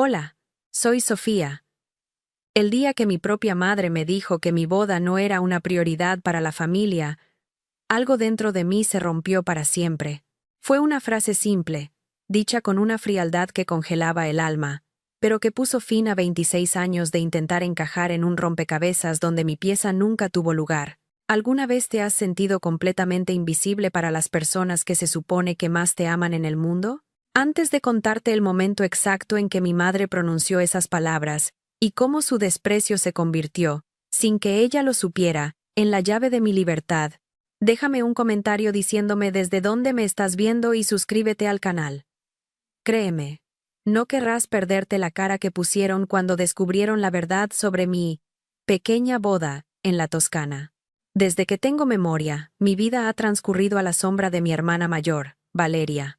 Hola, soy Sofía. El día que mi propia madre me dijo que mi boda no era una prioridad para la familia, algo dentro de mí se rompió para siempre. Fue una frase simple, dicha con una frialdad que congelaba el alma, pero que puso fin a 26 años de intentar encajar en un rompecabezas donde mi pieza nunca tuvo lugar. ¿Alguna vez te has sentido completamente invisible para las personas que se supone que más te aman en el mundo? Antes de contarte el momento exacto en que mi madre pronunció esas palabras, y cómo su desprecio se convirtió, sin que ella lo supiera, en la llave de mi libertad, déjame un comentario diciéndome desde dónde me estás viendo y suscríbete al canal. Créeme, no querrás perderte la cara que pusieron cuando descubrieron la verdad sobre mi pequeña boda en la Toscana. Desde que tengo memoria, mi vida ha transcurrido a la sombra de mi hermana mayor, Valeria.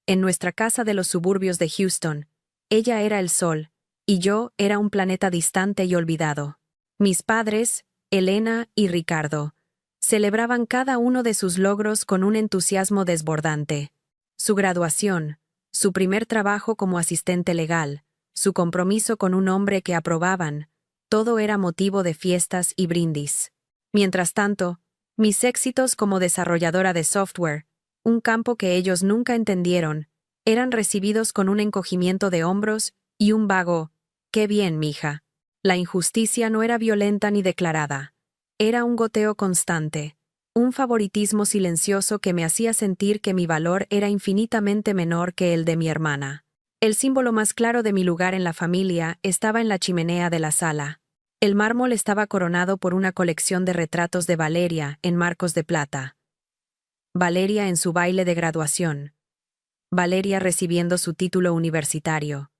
En nuestra casa de los suburbios de Houston, ella era el sol, y yo era un planeta distante y olvidado. Mis padres, Elena y Ricardo, celebraban cada uno de sus logros con un entusiasmo desbordante. Su graduación, su primer trabajo como asistente legal, su compromiso con un hombre que aprobaban, todo era motivo de fiestas y brindis. Mientras tanto, mis éxitos como desarrolladora de software, un campo que ellos nunca entendieron, eran recibidos con un encogimiento de hombros y un vago, «¡Qué bien, mija!». La injusticia no era violenta ni declarada. Era un goteo constante, un favoritismo silencioso que me hacía sentir que mi valor era infinitamente menor que el de mi hermana. El símbolo más claro de mi lugar en la familia estaba en la chimenea de la sala. El mármol estaba coronado por una colección de retratos de Valeria en marcos de plata. Valeria en su baile de graduación. Valeria recibiendo su título universitario.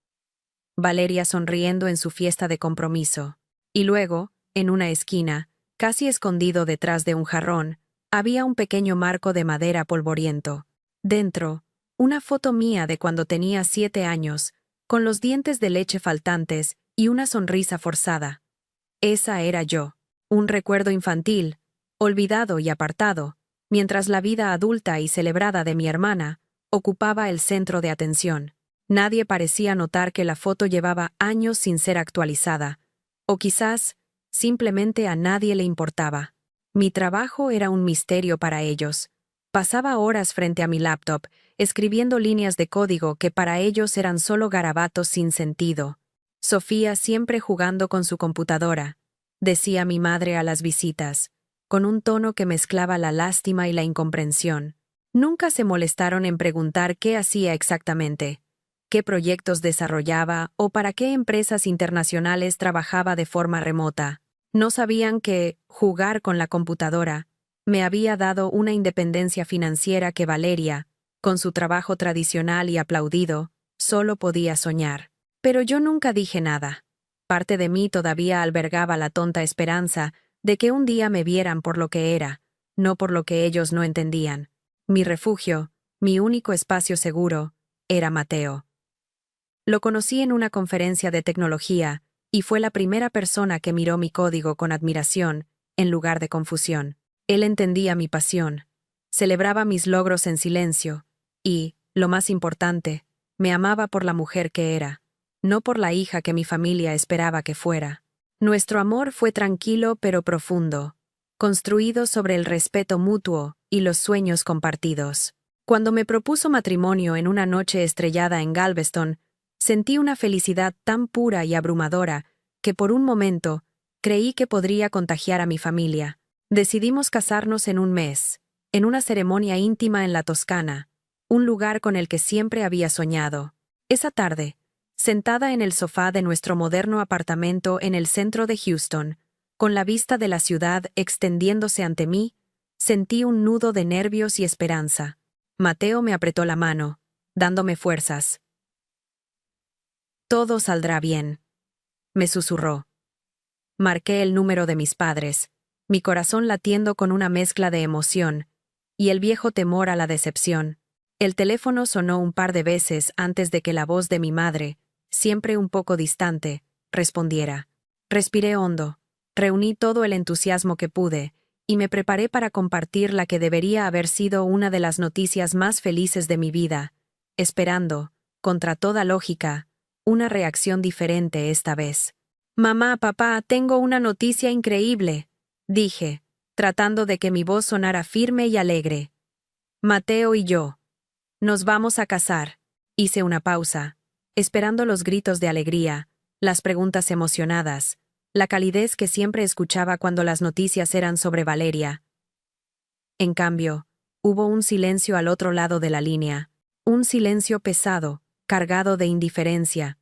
Valeria sonriendo en su fiesta de compromiso. Y luego, en una esquina, casi escondido detrás de un jarrón, había un pequeño marco de madera polvoriento. Dentro, una foto mía de cuando tenía 7 años, con los dientes de leche faltantes y una sonrisa forzada. Esa era yo, un recuerdo infantil, olvidado y apartado, mientras la vida adulta y celebrada de mi hermana ocupaba el centro de atención. Nadie parecía notar que la foto llevaba años sin ser actualizada, o quizás, simplemente a nadie le importaba. Mi trabajo era un misterio para ellos. Pasaba horas frente a mi laptop, escribiendo líneas de código que para ellos eran solo garabatos sin sentido. Sofía siempre jugando con su computadora, decía mi madre a las visitas, con un tono que mezclaba la lástima y la incomprensión. Nunca se molestaron en preguntar qué hacía exactamente, qué proyectos desarrollaba o para qué empresas internacionales trabajaba de forma remota. No sabían que jugar con la computadora me había dado una independencia financiera que Valeria, con su trabajo tradicional y aplaudido, solo podía soñar. Pero yo nunca dije nada. Parte de mí todavía albergaba la tonta esperanza de que un día me vieran por lo que era, no por lo que ellos no entendían. Mi refugio, mi único espacio seguro, era Mateo. Lo conocí en una conferencia de tecnología, y fue la primera persona que miró mi código con admiración, en lugar de confusión. Él entendía mi pasión, celebraba mis logros en silencio, y, lo más importante, me amaba por la mujer que era, no por la hija que mi familia esperaba que fuera. Nuestro amor fue tranquilo pero profundo, construido sobre el respeto mutuo y los sueños compartidos. Cuando me propuso matrimonio en una noche estrellada en Galveston, sentí una felicidad tan pura y abrumadora que por un momento creí que podría contagiar a mi familia. Decidimos casarnos en un mes, en una ceremonia íntima en la Toscana, un lugar con el que siempre había soñado. Esa tarde, sentada en el sofá de nuestro moderno apartamento en el centro de Houston, con la vista de la ciudad extendiéndose ante mí, sentí un nudo de nervios y esperanza. Mateo me apretó la mano, dándome fuerzas. «Todo saldrá bien», me susurró. Marqué el número de mis padres, mi corazón latiendo con una mezcla de emoción y el viejo temor a la decepción. El teléfono sonó un par de veces antes de que la voz de mi madre, siempre un poco distante, respondiera. Respiré hondo, reuní todo el entusiasmo que pude y me preparé para compartir la que debería haber sido una de las noticias más felices de mi vida, esperando, contra toda lógica, una reacción diferente esta vez. «Mamá, papá, tengo una noticia increíble», dije, tratando de que mi voz sonara firme y alegre. «Mateo y yo. Nos vamos a casar». Hice una pausa, esperando los gritos de alegría, las preguntas emocionadas, la calidez que siempre escuchaba cuando las noticias eran sobre Valeria. En cambio, hubo un silencio al otro lado de la línea, un silencio pesado, cargado de indiferencia.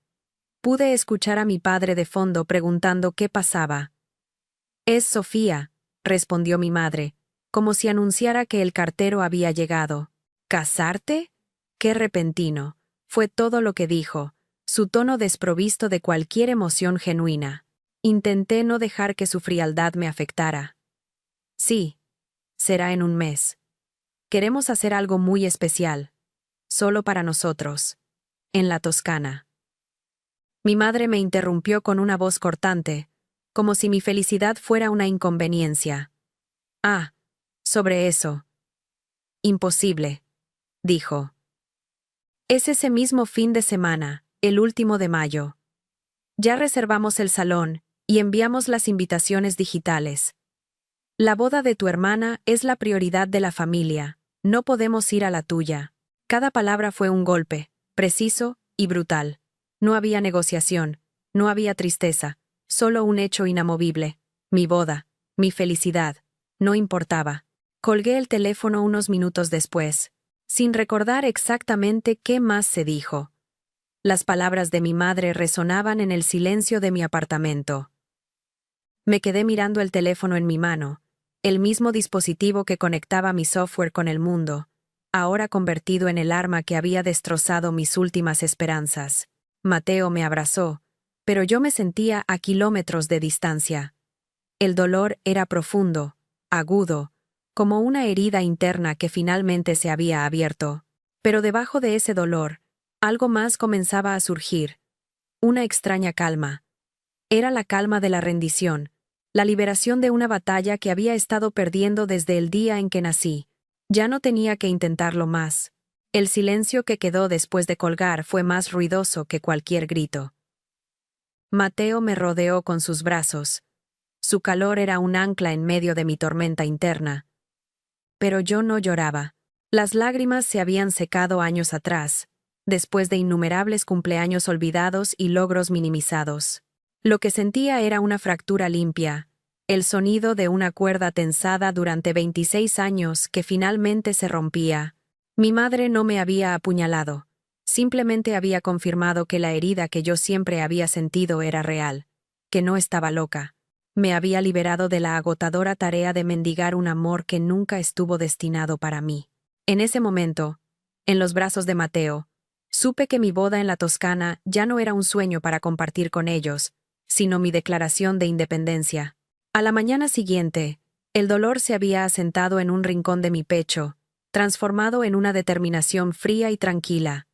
Pude escuchar a mi padre de fondo preguntando qué pasaba. «Es Sofía», respondió mi madre, como si anunciara que el cartero había llegado. «¿Casarte?». «Qué repentino», fue todo lo que dijo, su tono desprovisto de cualquier emoción genuina. Intenté no dejar que su frialdad me afectara. «Sí, será en un mes. Queremos hacer algo muy especial, solo para nosotros, en la Toscana». Mi madre me interrumpió con una voz cortante, como si mi felicidad fuera una inconveniencia. «Ah, sobre eso». «Imposible», dijo. «Es ese mismo fin de semana, el último de mayo. Ya reservamos el salón y enviamos las invitaciones digitales. La boda de tu hermana es la prioridad de la familia, no podemos ir a la tuya». Cada palabra fue un golpe, preciso y brutal. No había negociación, no había tristeza, solo un hecho inamovible. Mi boda, mi felicidad, no importaba. Colgué el teléfono unos minutos después, sin recordar exactamente qué más se dijo. Las palabras de mi madre resonaban en el silencio de mi apartamento. Me quedé mirando el teléfono en mi mano, el mismo dispositivo que conectaba mi software con el mundo, ahora convertido en el arma que había destrozado mis últimas esperanzas. Mateo me abrazó, pero yo me sentía a kilómetros de distancia. El dolor era profundo, agudo, como una herida interna que finalmente se había abierto. Pero debajo de ese dolor, algo más comenzaba a surgir. Una extraña calma. Era la calma de la rendición, la liberación de una batalla que había estado perdiendo desde el día en que nací. Ya no tenía que intentarlo más. El silencio que quedó después de colgar fue más ruidoso que cualquier grito. Mateo me rodeó con sus brazos. Su calor era un ancla en medio de mi tormenta interna. Pero yo no lloraba. Las lágrimas se habían secado años atrás, después de innumerables cumpleaños olvidados y logros minimizados. Lo que sentía era una fractura limpia, el sonido de una cuerda tensada durante 26 años que finalmente se rompía. Mi madre no me había apuñalado, simplemente había confirmado que la herida que yo siempre había sentido era real, que no estaba loca. Me había liberado de la agotadora tarea de mendigar un amor que nunca estuvo destinado para mí. En ese momento, en los brazos de Mateo, supe que mi boda en la Toscana ya no era un sueño para compartir con ellos, sino mi declaración de independencia. A la mañana siguiente, el dolor se había asentado en un rincón de mi pecho, transformado en una determinación fría y tranquila.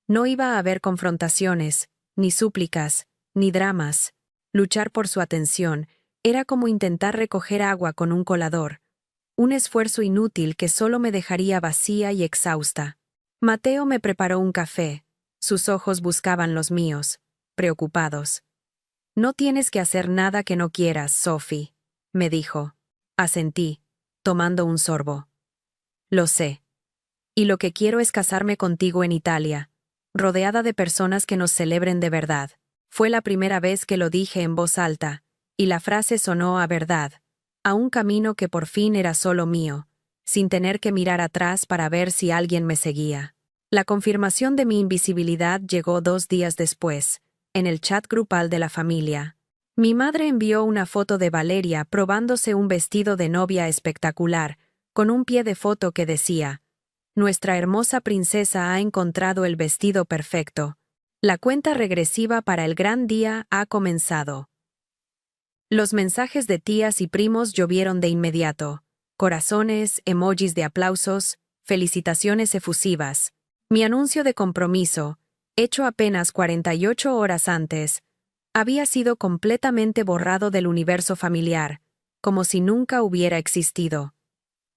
No iba a haber confrontaciones, ni súplicas, ni dramas. Luchar por su atención era como intentar recoger agua con un colador, un esfuerzo inútil que solo me dejaría vacía y exhausta. Mateo me preparó un café. Sus ojos buscaban los míos, preocupados. «No tienes que hacer nada que no quieras, Sophie», me dijo. Asentí, tomando un sorbo. «Lo sé. Y lo que quiero es casarme contigo en Italia, rodeada de personas que nos celebren de verdad». Fue la primera vez que lo dije en voz alta, y la frase sonó a verdad, a un camino que por fin era solo mío, sin tener que mirar atrás para ver si alguien me seguía. La confirmación de mi invisibilidad llegó 2 días después, en el chat grupal de la familia. Mi madre envió una foto de Valeria probándose un vestido de novia espectacular, con un pie de foto que decía: «Nuestra hermosa princesa ha encontrado el vestido perfecto. La cuenta regresiva para el gran día ha comenzado». Los mensajes de tías y primos llovieron de inmediato. Corazones, emojis de aplausos, felicitaciones efusivas. Mi anuncio de compromiso, hecho apenas 48 horas antes, había sido completamente borrado del universo familiar, como si nunca hubiera existido.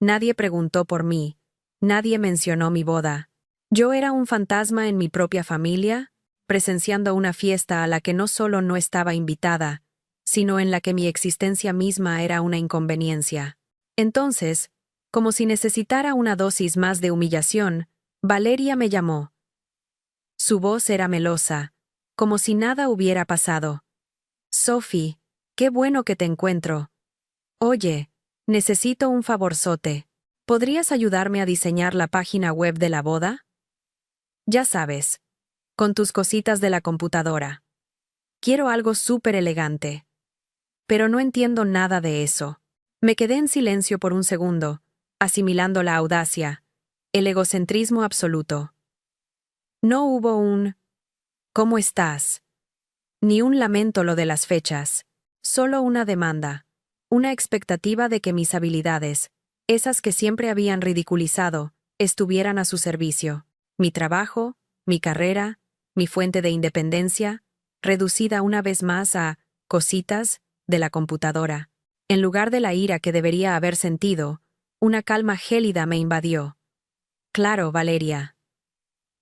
Nadie preguntó por mí, nadie mencionó mi boda. ¿Yo era un fantasma en mi propia familia? presenciando una fiesta a la que no solo no estaba invitada, sino en la que mi existencia misma era una inconveniencia. Entonces, como si necesitara una dosis más de humillación, Valeria me llamó. Su voz era melosa, como si nada hubiera pasado. Sophie, qué bueno que te encuentro. Oye, necesito un favorzote. ¿Podrías ayudarme a diseñar la página web de la boda? Ya sabes, con tus cositas de la computadora. Quiero algo súper elegante. Pero no entiendo nada de eso. Me quedé en silencio por un segundo, asimilando la audacia, el egocentrismo absoluto. No hubo un ¿cómo estás? Ni un lamento lo de las fechas, solo una demanda, una expectativa de que mis habilidades, esas que siempre habían ridiculizado, estuvieran a su servicio. Mi trabajo, mi carrera, mi fuente de independencia, reducida una vez más a cositas de la computadora. En lugar de la ira que debería haber sentido, una calma gélida me invadió. Claro, Valeria.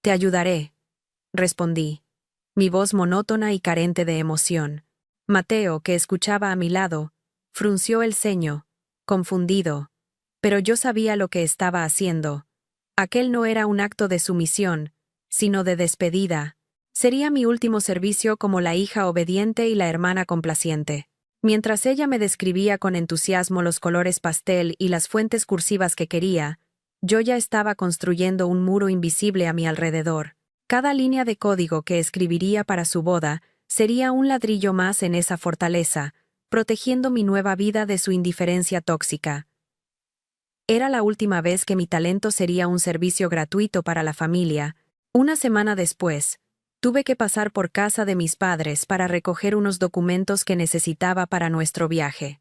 Te ayudaré, respondí, mi voz monótona y carente de emoción. Mateo, que escuchaba a mi lado, frunció el ceño, confundido, pero yo sabía lo que estaba haciendo. Aquel no era un acto de sumisión, sino de despedida. Sería mi último servicio como la hija obediente y la hermana complaciente. Mientras ella me describía con entusiasmo los colores pastel y las fuentes cursivas que quería, yo ya estaba construyendo un muro invisible a mi alrededor. Cada línea de código que escribiría para su boda sería un ladrillo más en esa fortaleza, protegiendo mi nueva vida de su indiferencia tóxica. Era la última vez que mi talento sería un servicio gratuito para la familia. Una semana después, tuve que pasar por casa de mis padres para recoger unos documentos que necesitaba para nuestro viaje.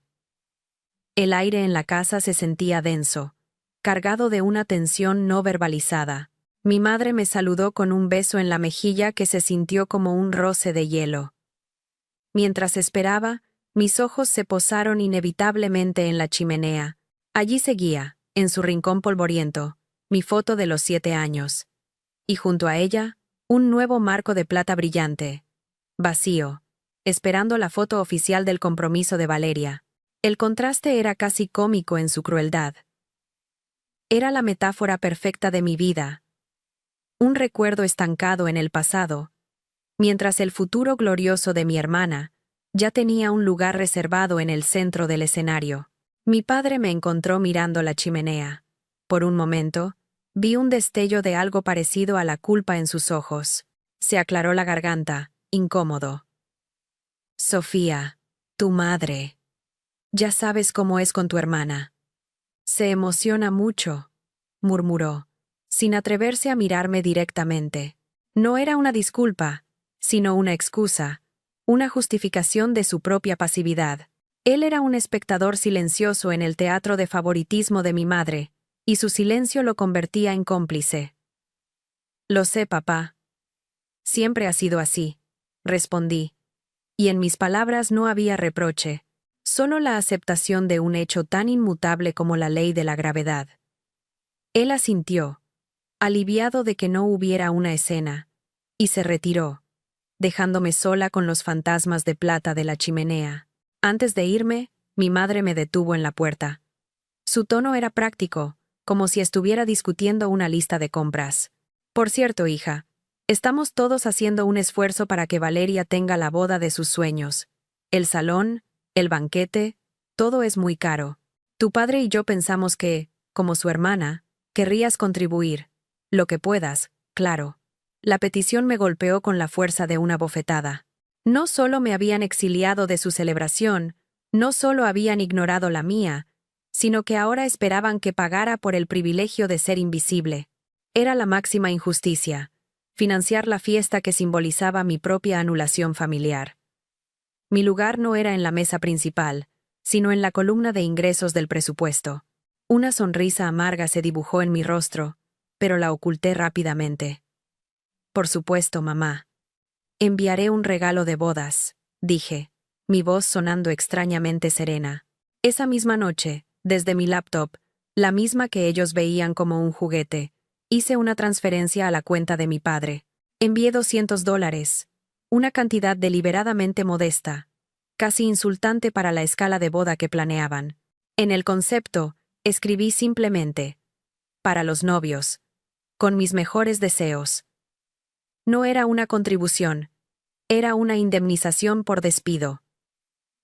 El aire en la casa se sentía denso, cargado de una tensión no verbalizada. Mi madre me saludó con un beso en la mejilla que se sintió como un roce de hielo. Mientras esperaba, mis ojos se posaron inevitablemente en la chimenea. Allí seguía, en su rincón polvoriento, mi foto de los 7 años. Y junto a ella, un nuevo marco de plata brillante, vacío, esperando la foto oficial del compromiso de Valeria. El contraste era casi cómico en su crueldad. Era la metáfora perfecta de mi vida. Un recuerdo estancado en el pasado, mientras el futuro glorioso de mi hermana ya tenía un lugar reservado en el centro del escenario. Mi padre me encontró mirando la chimenea. Por un momento, vi un destello de algo parecido a la culpa en sus ojos. Se aclaró la garganta, incómodo. Sofía, tu madre. Ya sabes cómo es con tu hermana. Se emociona mucho, murmuró, sin atreverse a mirarme directamente. No era una disculpa, sino una excusa, una justificación de su propia pasividad. Él era un espectador silencioso en el teatro de favoritismo de mi madre, y su silencio lo convertía en cómplice. Lo sé, papá. Siempre ha sido así, respondí, y en mis palabras no había reproche, solo la aceptación de un hecho tan inmutable como la ley de la gravedad. Él asintió, aliviado de que no hubiera una escena, y se retiró, dejándome sola con los fantasmas de plata de la chimenea. Antes de irme, mi madre me detuvo en la puerta. Su tono era práctico, como si estuviera discutiendo una lista de compras. Por cierto, hija, estamos todos haciendo un esfuerzo para que Valeria tenga la boda de sus sueños. El salón, el banquete, todo es muy caro. Tu padre y yo pensamos que, como su hermana, querrías contribuir. Lo que puedas, claro. La petición me golpeó con la fuerza de una bofetada. No solo me habían exiliado de su celebración, no solo habían ignorado la mía, sino que ahora esperaban que pagara por el privilegio de ser invisible. Era la máxima injusticia, financiar la fiesta que simbolizaba mi propia anulación familiar. Mi lugar no era en la mesa principal, sino en la columna de ingresos del presupuesto. Una sonrisa amarga se dibujó en mi rostro, pero la oculté rápidamente. Por supuesto, mamá. Enviaré un regalo de bodas, dije, mi voz sonando extrañamente serena. Esa misma noche, desde mi laptop, la misma que ellos veían como un juguete, hice una transferencia a la cuenta de mi padre. Envié $200, una cantidad deliberadamente modesta, casi insultante para la escala de boda que planeaban. En el concepto, escribí simplemente, para los novios, con mis mejores deseos. No era una contribución, era una indemnización por despido.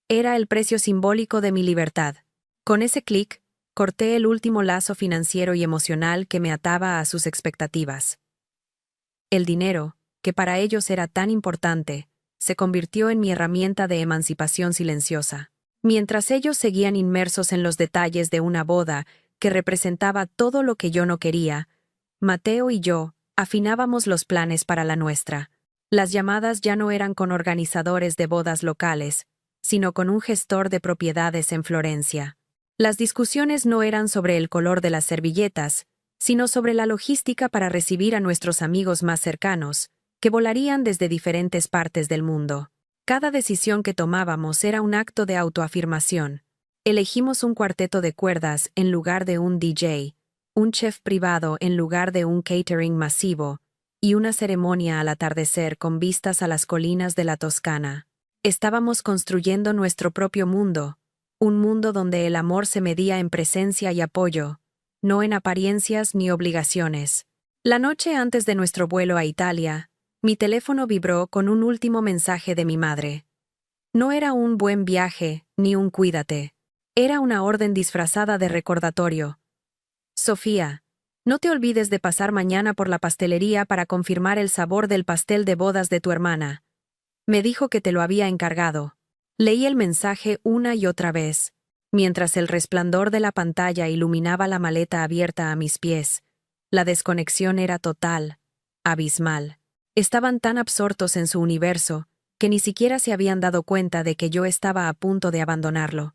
Era el precio simbólico de mi libertad. Con ese clic, corté el último lazo financiero y emocional que me ataba a sus expectativas. El dinero, que para ellos era tan importante, se convirtió en mi herramienta de emancipación silenciosa. Mientras ellos seguían inmersos en los detalles de una boda que representaba todo lo que yo no quería, Mateo y yo afinábamos los planes para la nuestra. Las llamadas ya no eran con organizadores de bodas locales, sino con un gestor de propiedades en Florencia. Las discusiones no eran sobre el color de las servilletas, sino sobre la logística para recibir a nuestros amigos más cercanos, que volarían desde diferentes partes del mundo. Cada decisión que tomábamos era un acto de autoafirmación. Elegimos un cuarteto de cuerdas en lugar de un DJ, un chef privado en lugar de un catering masivo, y una ceremonia al atardecer con vistas a las colinas de la Toscana. Estábamos construyendo nuestro propio mundo, un mundo donde el amor se medía en presencia y apoyo, no en apariencias ni obligaciones. La noche antes de nuestro vuelo a Italia, mi teléfono vibró con un último mensaje de mi madre. No era un buen viaje, ni un cuídate. Era una orden disfrazada de recordatorio. Sofía, no te olvides de pasar mañana por la pastelería para confirmar el sabor del pastel de bodas de tu hermana. Me dijo que te lo había encargado. Leí el mensaje una y otra vez, mientras el resplandor de la pantalla iluminaba la maleta abierta a mis pies. La desconexión era total, abismal. Estaban tan absortos en su universo que ni siquiera se habían dado cuenta de que yo estaba a punto de abandonarlo.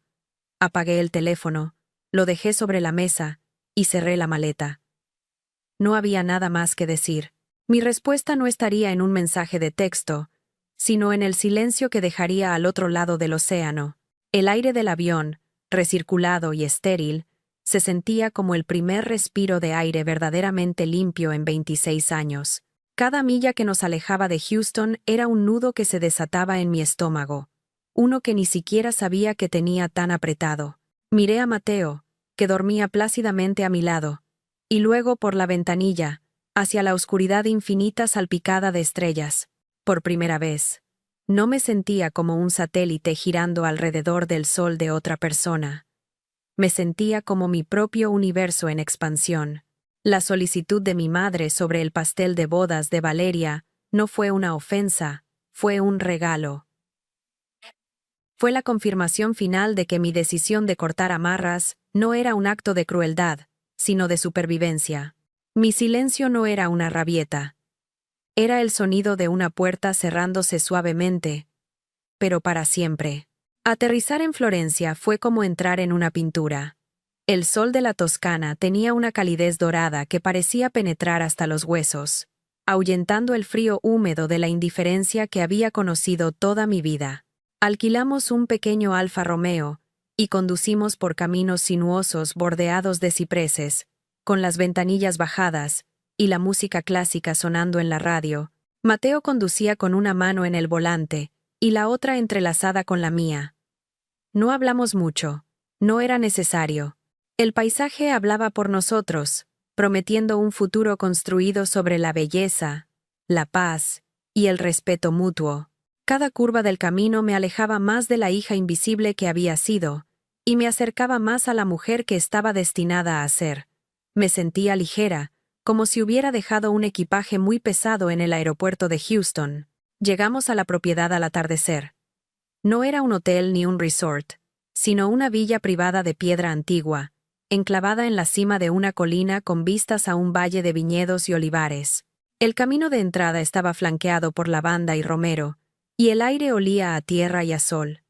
Apagué el teléfono, lo dejé sobre la mesa y cerré la maleta. No había nada más que decir. Mi respuesta no estaría en un mensaje de texto, sino en el silencio que dejaría al otro lado del océano. El aire del avión, recirculado y estéril, se sentía como el primer respiro de aire verdaderamente limpio en 26 años. Cada milla que nos alejaba de Houston era un nudo que se desataba en mi estómago, uno que ni siquiera sabía que tenía tan apretado. Miré a Mateo, que dormía plácidamente a mi lado, y luego por la ventanilla, hacia la oscuridad infinita salpicada de estrellas. Por primera vez, no me sentía como un satélite girando alrededor del sol de otra persona. Me sentía como mi propio universo en expansión. La solicitud de mi madre sobre el pastel de bodas de Valeria no fue una ofensa, fue un regalo. Fue la confirmación final de que mi decisión de cortar amarras no era un acto de crueldad, sino de supervivencia. Mi silencio no era una rabieta. Era el sonido de una puerta cerrándose suavemente, pero para siempre. Aterrizar en Florencia fue como entrar en una pintura. El sol de la Toscana tenía una calidez dorada que parecía penetrar hasta los huesos, ahuyentando el frío húmedo de la indiferencia que había conocido toda mi vida. Alquilamos un pequeño Alfa Romeo y conducimos por caminos sinuosos bordeados de cipreses, con las ventanillas bajadas y la música clásica sonando en la radio. Mateo conducía con una mano en el volante y la otra entrelazada con la mía. No hablamos mucho, no era necesario. El paisaje hablaba por nosotros, prometiendo un futuro construido sobre la belleza, la paz y el respeto mutuo. Cada curva del camino me alejaba más de la hija invisible que había sido, y me acercaba más a la mujer que estaba destinada a ser. Me sentía ligera, como si hubiera dejado un equipaje muy pesado en el aeropuerto de Houston. Llegamos a la propiedad al atardecer. No era un hotel ni un resort, sino una villa privada de piedra antigua, enclavada en la cima de una colina con vistas a un valle de viñedos y olivares. El camino de entrada estaba flanqueado por lavanda y romero, y el aire olía a tierra y a sol.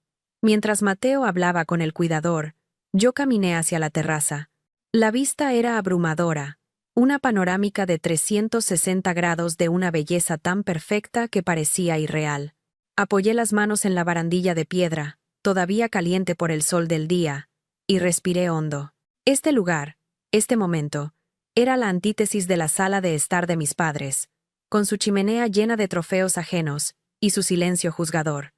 Mientras Mateo hablaba con el cuidador, yo caminé hacia la terraza. La vista era abrumadora, una panorámica de 360 grados de una belleza tan perfecta que parecía irreal. Apoyé las manos en la barandilla de piedra, todavía caliente por el sol del día, y respiré hondo. Este lugar, este momento, era la antítesis de la sala de estar de mis padres, con su chimenea llena de trofeos ajenos, y su silencio juzgador.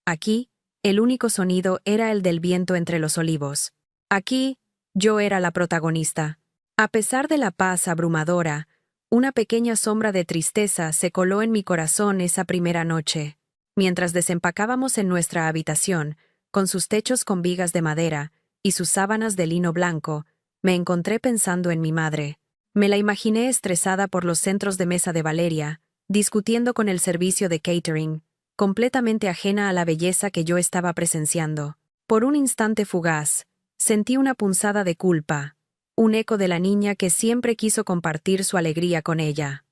Aquí, el único sonido era el del viento entre los olivos. Aquí, yo era la protagonista. A pesar de la paz abrumadora, una pequeña sombra de tristeza se coló en mi corazón esa primera noche. Mientras desempacábamos en nuestra habitación, con sus techos con vigas de madera y sus sábanas de lino blanco, me encontré pensando en mi madre. Me la imaginé estresada por los centros de mesa de Valeria, discutiendo con el servicio de catering, completamente ajena a la belleza que yo estaba presenciando. Por un instante fugaz, sentí una punzada de culpa, un eco de la niña que siempre quiso compartir su alegría con ella.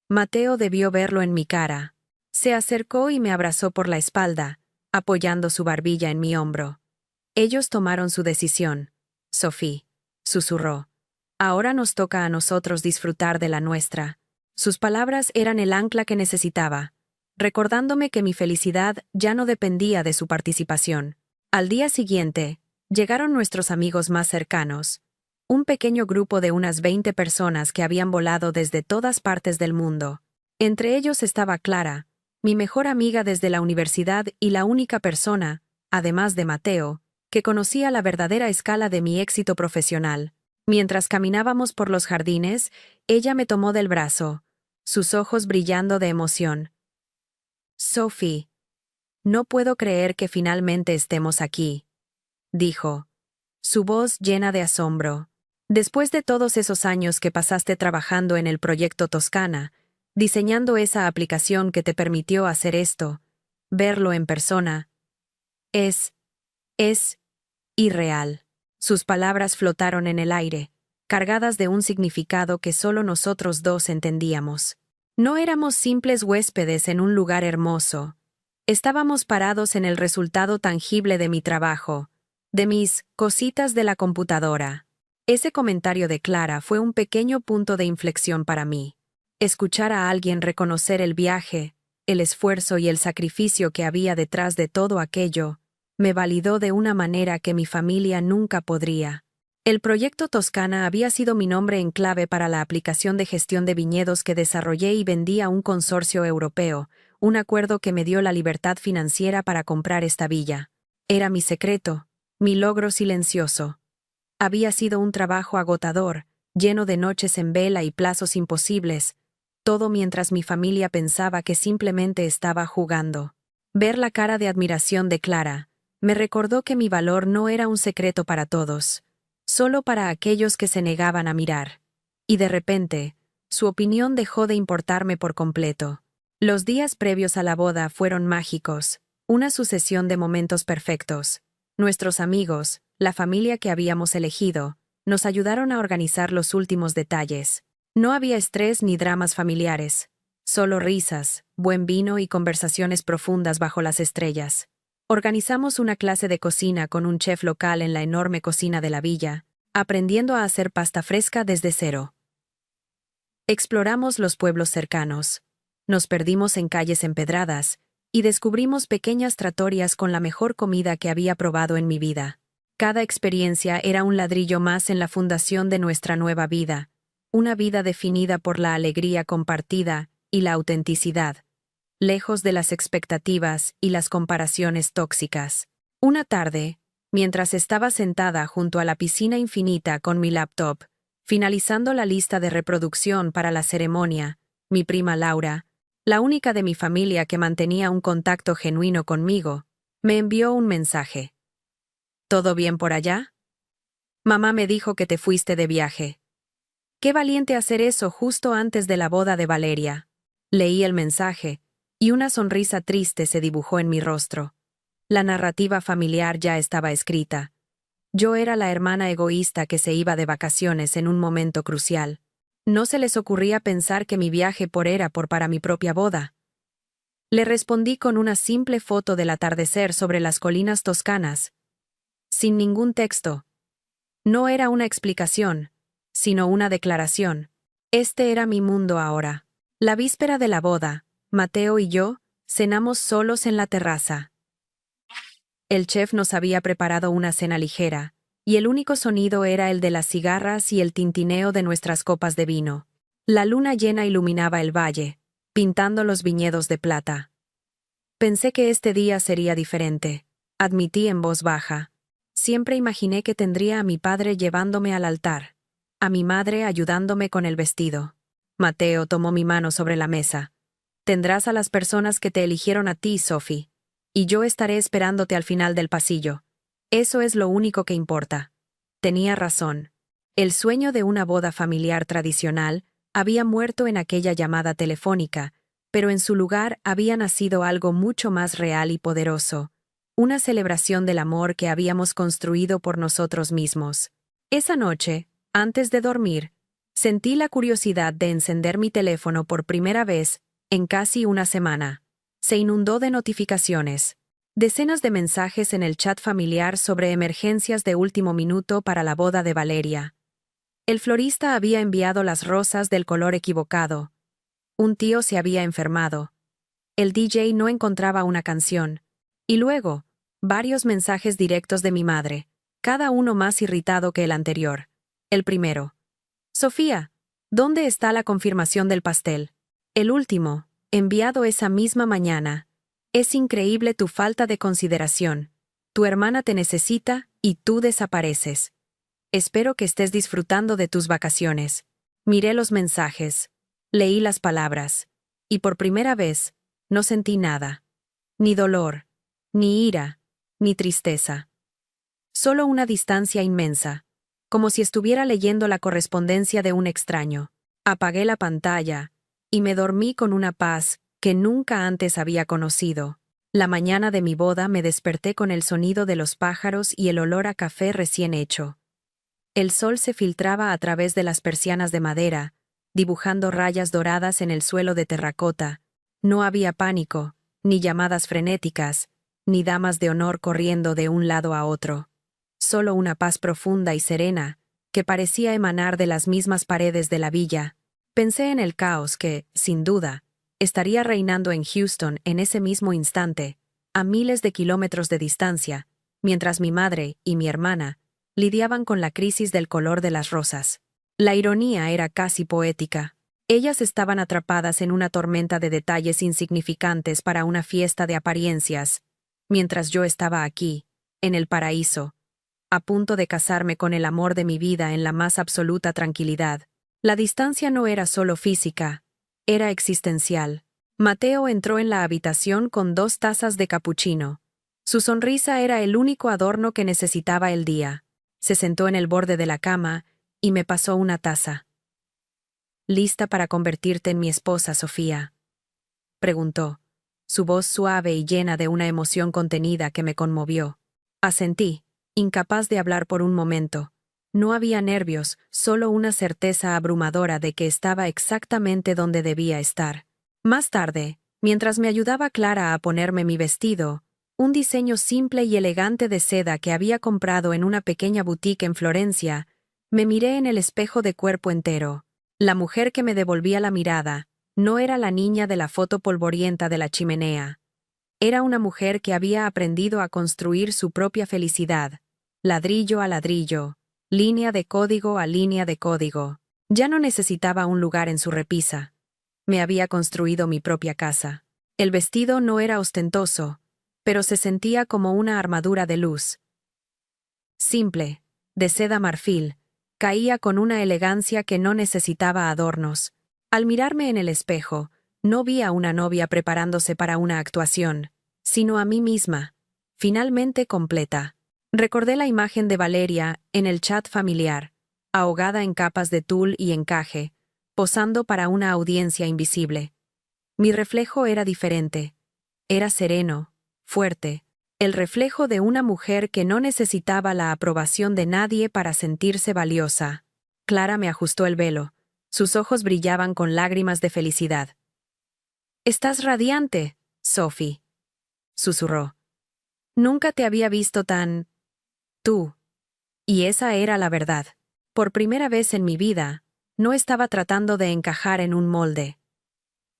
Mateo debió verlo en mi cara. Se acercó y me abrazó por la espalda, apoyando su barbilla en mi hombro. Ellos tomaron su decisión. Sophie, susurró. Ahora nos toca a nosotros disfrutar de la nuestra. Sus palabras eran el ancla que necesitaba, recordándome que mi felicidad ya no dependía de su participación. Al día siguiente, llegaron nuestros amigos más cercanos, un pequeño grupo de unas 20 personas que habían volado desde todas partes del mundo. Entre ellos estaba Clara, mi mejor amiga desde la universidad y la única persona, además de Mateo, que conocía la verdadera escala de mi éxito profesional. Mientras caminábamos por los jardines, ella me tomó del brazo, sus ojos brillando de emoción. Sophie, no puedo creer que finalmente estemos aquí, dijo, su voz llena de asombro. Después de todos esos años que pasaste trabajando en el proyecto Toscana, diseñando esa aplicación que te permitió hacer esto, verlo en persona, es irreal. Sus palabras flotaron en el aire, cargadas de un significado que solo nosotros dos entendíamos. No éramos simples huéspedes en un lugar hermoso. Estábamos parados en el resultado tangible de mi trabajo, de mis cositas de la computadora. Ese comentario de Clara fue un pequeño punto de inflexión para mí. Escuchar a alguien reconocer el viaje, el esfuerzo y el sacrificio que había detrás de todo aquello, me validó de una manera que mi familia nunca podría. El proyecto Toscana había sido mi nombre en clave para la aplicación de gestión de viñedos que desarrollé y vendí a un consorcio europeo, un acuerdo que me dio la libertad financiera para comprar esta villa. Era mi secreto, mi logro silencioso. Había sido un trabajo agotador, lleno de noches en vela y plazos imposibles, todo mientras mi familia pensaba que simplemente estaba jugando. Ver la cara de admiración de Clara me recordó que mi valor no era un secreto para todos, solo para aquellos que se negaban a mirar. Y de repente, su opinión dejó de importarme por completo. Los días previos a la boda fueron mágicos, una sucesión de momentos perfectos. Nuestros amigos, la familia que habíamos elegido, nos ayudaron a organizar los últimos detalles. No había estrés ni dramas familiares, solo risas, buen vino y conversaciones profundas bajo las estrellas. Organizamos una clase de cocina con un chef local en la enorme cocina de la villa, aprendiendo a hacer pasta fresca desde cero. Exploramos los pueblos cercanos, nos perdimos en calles empedradas y descubrimos pequeñas trattorias con la mejor comida que había probado en mi vida. Cada experiencia era un ladrillo más en la fundación de nuestra nueva vida, una vida definida por la alegría compartida y la autenticidad, lejos de las expectativas y las comparaciones tóxicas. Una tarde, mientras estaba sentada junto a la piscina infinita con mi laptop, finalizando la lista de reproducción para la ceremonia, mi prima Laura, la única de mi familia que mantenía un contacto genuino conmigo, me envió un mensaje. ¿Todo bien por allá? Mamá me dijo que te fuiste de viaje. Qué valiente hacer eso justo antes de la boda de Valeria. Leí el mensaje, y una sonrisa triste se dibujó en mi rostro. La narrativa familiar ya estaba escrita. Yo era la hermana egoísta que se iba de vacaciones en un momento crucial. No se les ocurría pensar que mi viaje era para mi propia boda. Le respondí con una simple foto del atardecer sobre las colinas toscanas, sin ningún texto. No era una explicación, sino una declaración. Este era mi mundo ahora. La víspera de la boda, Mateo y yo cenamos solos en la terraza. El chef nos había preparado una cena ligera, y el único sonido era el de las cigarras y el tintineo de nuestras copas de vino. La luna llena iluminaba el valle, pintando los viñedos de plata. Pensé que este día sería diferente, admití en voz baja. Siempre imaginé que tendría a mi padre llevándome al altar, a mi madre ayudándome con el vestido. Mateo tomó mi mano sobre la mesa. Tendrás a las personas que te eligieron a ti, Sophie, y yo estaré esperándote al final del pasillo. Eso es lo único que importa. Tenía razón. El sueño de una boda familiar tradicional había muerto en aquella llamada telefónica, pero en su lugar había nacido algo mucho más real y poderoso, una celebración del amor que habíamos construido por nosotros mismos. Esa noche, antes de dormir, sentí la curiosidad de encender mi teléfono por primera vez en casi una semana. Se inundó de notificaciones. Decenas de mensajes en el chat familiar sobre emergencias de último minuto para la boda de Valeria. El florista había enviado las rosas del color equivocado. Un tío se había enfermado. El DJ no encontraba una canción. Y luego, varios mensajes directos de mi madre, cada uno más irritado que el anterior. El primero: Sofía, ¿dónde está la confirmación del pastel? El último, enviado esa misma mañana: es increíble tu falta de consideración. Tu hermana te necesita y tú desapareces. Espero que estés disfrutando de tus vacaciones. Miré los mensajes, leí las palabras, y por primera vez, no sentí nada. Ni dolor, ni ira, ni tristeza. Solo una distancia inmensa, como si estuviera leyendo la correspondencia de un extraño. Apagué la pantalla, y me dormí con una paz que nunca antes había conocido. La mañana de mi boda me desperté con el sonido de los pájaros y el olor a café recién hecho. El sol se filtraba a través de las persianas de madera, dibujando rayas doradas en el suelo de terracota. No había pánico, ni llamadas frenéticas, ni damas de honor corriendo de un lado a otro. Solo una paz profunda y serena, que parecía emanar de las mismas paredes de la villa. Pensé en el caos que, sin duda, estaría reinando en Houston en ese mismo instante, a miles de kilómetros de distancia, mientras mi madre y mi hermana lidiaban con la crisis del color de las rosas. La ironía era casi poética. Ellas estaban atrapadas en una tormenta de detalles insignificantes para una fiesta de apariencias, mientras yo estaba aquí, en el paraíso, a punto de casarme con el amor de mi vida en la más absoluta tranquilidad. La distancia no era solo física, era existencial. Mateo entró en la habitación con 2 tazas de capuchino. Su sonrisa era el único adorno que necesitaba el día. Se sentó en el borde de la cama y me pasó una taza. ¿Lista para convertirte en mi esposa, Sofía?, preguntó, su voz suave y llena de una emoción contenida que me conmovió. Asentí, incapaz de hablar por un momento. No había nervios, solo una certeza abrumadora de que estaba exactamente donde debía estar. Más tarde, mientras me ayudaba Clara a ponerme mi vestido, un diseño simple y elegante de seda que había comprado en una pequeña boutique en Florencia, me miré en el espejo de cuerpo entero. La mujer que me devolvía la mirada no era la niña de la foto polvorienta de la chimenea. Era una mujer que había aprendido a construir su propia felicidad, ladrillo a ladrillo, línea de código a línea de código. Ya no necesitaba un lugar en su repisa. Me había construido mi propia casa. El vestido no era ostentoso, pero se sentía como una armadura de luz. Simple, de seda marfil, caía con una elegancia que no necesitaba adornos. Al mirarme en el espejo, no vi a una novia preparándose para una actuación, sino a mí misma, finalmente completa. Recordé la imagen de Valeria en el chat familiar, ahogada en capas de tul y encaje, posando para una audiencia invisible. Mi reflejo era diferente. Era sereno, fuerte, el reflejo de una mujer que no necesitaba la aprobación de nadie para sentirse valiosa. Clara me ajustó el velo. Sus ojos brillaban con lágrimas de felicidad. «Estás radiante, Sophie», susurró. «Nunca te había visto tan... tú». Y esa era la verdad. Por primera vez en mi vida, no estaba tratando de encajar en un molde.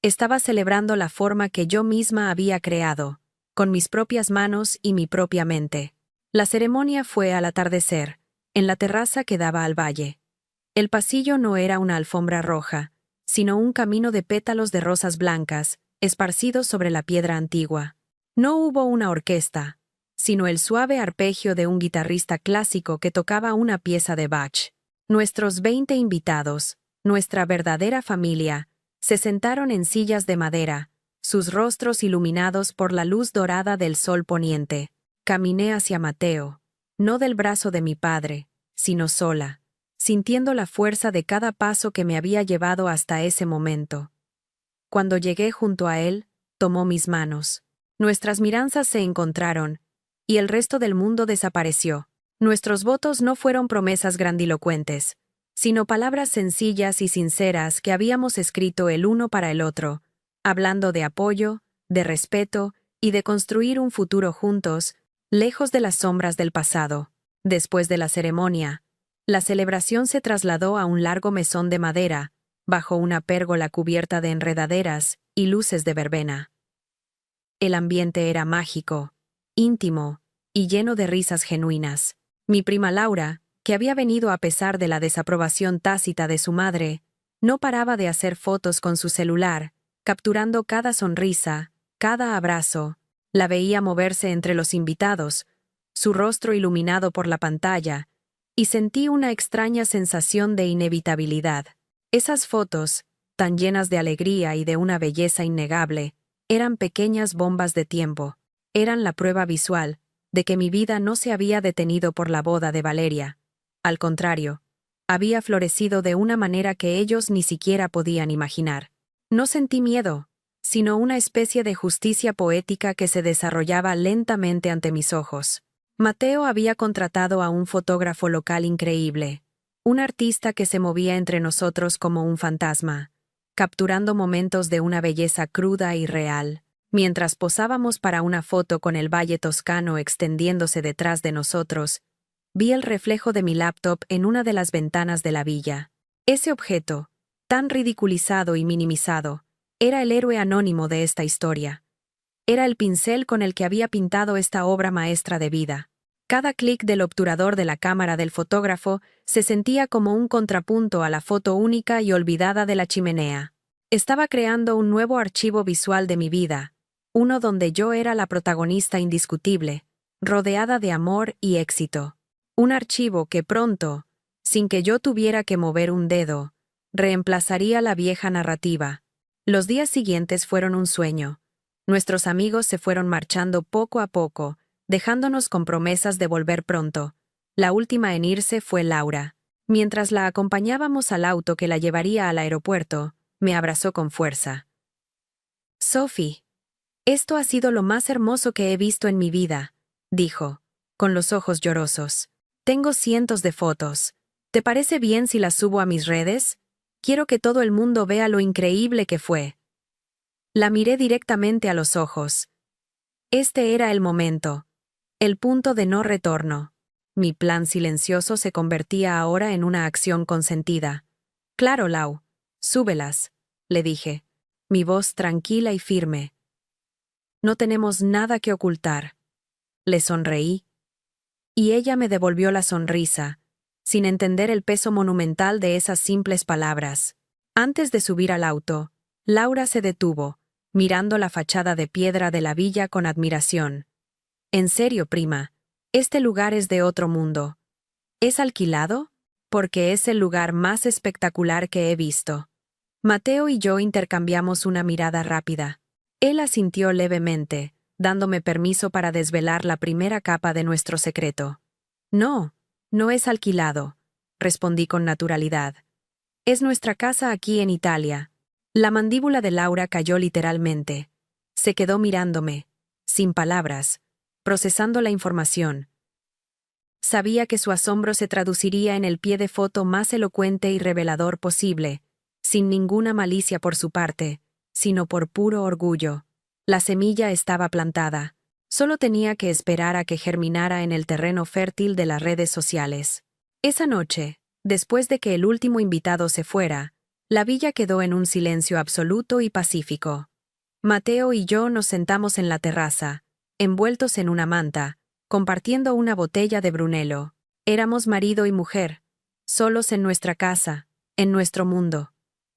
Estaba celebrando la forma que yo misma había creado, con mis propias manos y mi propia mente. La ceremonia fue al atardecer, en la terraza que daba al valle. El pasillo no era una alfombra roja, sino un camino de pétalos de rosas blancas, esparcidos sobre la piedra antigua. No hubo una orquesta, sino el suave arpegio de un guitarrista clásico que tocaba una pieza de Bach. Nuestros 20 invitados, nuestra verdadera familia, se sentaron en sillas de madera, sus rostros iluminados por la luz dorada del sol poniente. Caminé hacia Mateo, no del brazo de mi padre, sino sola, sintiendo la fuerza de cada paso que me había llevado hasta ese momento. Cuando llegué junto a él, tomó mis manos. Nuestras miranzas se encontraron, y el resto del mundo desapareció. Nuestros votos no fueron promesas grandilocuentes, sino palabras sencillas y sinceras que habíamos escrito el uno para el otro, hablando de apoyo, de respeto y de construir un futuro juntos, lejos de las sombras del pasado. Después de la ceremonia, la celebración se trasladó a un largo mesón de madera, bajo una pérgola cubierta de enredaderas y luces de verbena. El ambiente era mágico, íntimo y lleno de risas genuinas. Mi prima Laura, que había venido a pesar de la desaprobación tácita de su madre, no paraba de hacer fotos con su celular, capturando cada sonrisa, cada abrazo. La veía moverse entre los invitados, su rostro iluminado por la pantalla, y sentí una extraña sensación de inevitabilidad. Esas fotos, tan llenas de alegría y de una belleza innegable, eran pequeñas bombas de tiempo. Eran la prueba visual de que mi vida no se había detenido por la boda de Valeria. Al contrario, había florecido de una manera que ellos ni siquiera podían imaginar. No sentí miedo, sino una especie de justicia poética que se desarrollaba lentamente ante mis ojos. Mateo había contratado a un fotógrafo local increíble, un artista que se movía entre nosotros como un fantasma, capturando momentos de una belleza cruda y real. Mientras posábamos para una foto con el valle toscano extendiéndose detrás de nosotros, vi el reflejo de mi laptop en una de las ventanas de la villa. Ese objeto, tan ridiculizado y minimizado, era el héroe anónimo de esta historia. Era el pincel con el que había pintado esta obra maestra de vida. Cada clic del obturador de la cámara del fotógrafo se sentía como un contrapunto a la foto única y olvidada de la chimenea. Estaba creando un nuevo archivo visual de mi vida, uno donde yo era la protagonista indiscutible, rodeada de amor y éxito. Un archivo que pronto, sin que yo tuviera que mover un dedo, reemplazaría la vieja narrativa. Los días siguientes fueron un sueño. Nuestros amigos se fueron marchando poco a poco, dejándonos con promesas de volver pronto. La última en irse fue Laura. Mientras la acompañábamos al auto que la llevaría al aeropuerto, me abrazó con fuerza. «Sophie, esto ha sido lo más hermoso que he visto en mi vida», dijo, con los ojos llorosos. «Tengo cientos de fotos. ¿Te parece bien si las subo a mis redes? Quiero que todo el mundo vea lo increíble que fue». La miré directamente a los ojos. Este era el momento, el punto de no retorno. Mi plan silencioso se convertía ahora en una acción consentida. «Claro, Lau, súbelas», le dije, mi voz tranquila y firme. «No tenemos nada que ocultar». Le sonreí, y ella me devolvió la sonrisa, sin entender el peso monumental de esas simples palabras. Antes de subir al auto, Laura se detuvo, mirando la fachada de piedra de la villa con admiración. «En serio, prima, este lugar es de otro mundo. ¿Es alquilado? Porque es el lugar más espectacular que he visto». Mateo y yo intercambiamos una mirada rápida. Él asintió levemente, dándome permiso para desvelar la primera capa de nuestro secreto. «No, no es alquilado», respondí con naturalidad. «Es nuestra casa aquí en Italia». La mandíbula de Laura cayó literalmente. Se quedó mirándome, sin palabras, procesando la información. Sabía que su asombro se traduciría en el pie de foto más elocuente y revelador posible, sin ninguna malicia por su parte, sino por puro orgullo. La semilla estaba plantada. Solo tenía que esperar a que germinara en el terreno fértil de las redes sociales. Esa noche, después de que el último invitado se fuera, la villa quedó en un silencio absoluto y pacífico. Mateo y yo nos sentamos en la terraza, envueltos en una manta, compartiendo una botella de Brunello. Éramos marido y mujer, solos en nuestra casa, en nuestro mundo.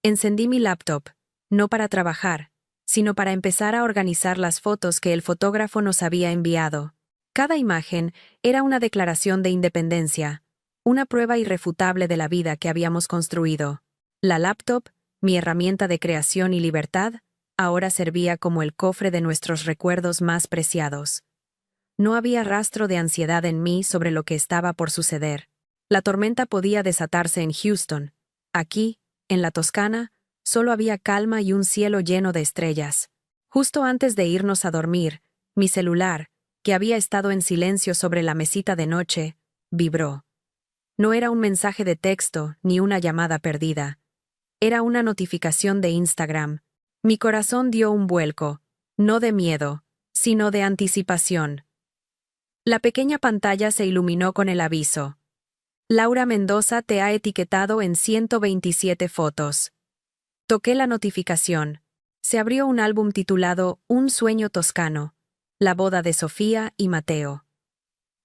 Encendí mi laptop, no para trabajar, sino para empezar a organizar las fotos que el fotógrafo nos había enviado. Cada imagen era una declaración de independencia, una prueba irrefutable de la vida que habíamos construido. La laptop, mi herramienta de creación y libertad, ahora servía como el cofre de nuestros recuerdos más preciados. No había rastro de ansiedad en mí sobre lo que estaba por suceder. La tormenta podía desatarse en Houston. Aquí, en la Toscana, solo había calma y un cielo lleno de estrellas. Justo antes de irnos a dormir, mi celular, que había estado en silencio sobre la mesita de noche, vibró. No era un mensaje de texto ni una llamada perdida. Era una notificación de Instagram. Mi corazón dio un vuelco, no de miedo, sino de anticipación. La pequeña pantalla se iluminó con el aviso. Laura Mendoza te ha etiquetado en 127 fotos. Toqué la notificación. Se abrió un álbum titulado Un sueño toscano, la boda de Sofía y Mateo.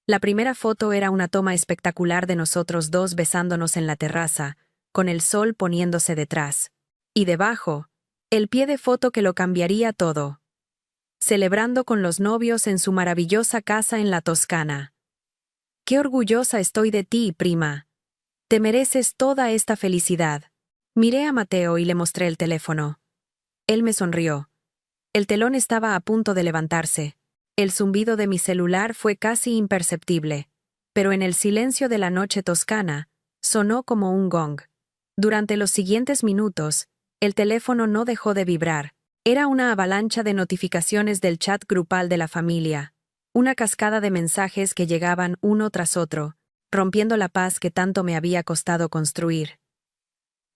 La primera foto era una toma espectacular de nosotros dos besándonos en la terraza, con el sol poniéndose detrás. Y debajo, el pie de foto que lo cambiaría todo. Celebrando con los novios en su maravillosa casa en la Toscana. Qué orgullosa estoy de ti, prima. Te mereces toda esta felicidad. Miré a Mateo y le mostré el teléfono. Él me sonrió. El telón estaba a punto de levantarse. El zumbido de mi celular fue casi imperceptible, pero en el silencio de la noche toscana, sonó como un gong. Durante los siguientes minutos, el teléfono no dejó de vibrar. Era una avalancha de notificaciones del chat grupal de la familia, una cascada de mensajes que llegaban uno tras otro, rompiendo la paz que tanto me había costado construir.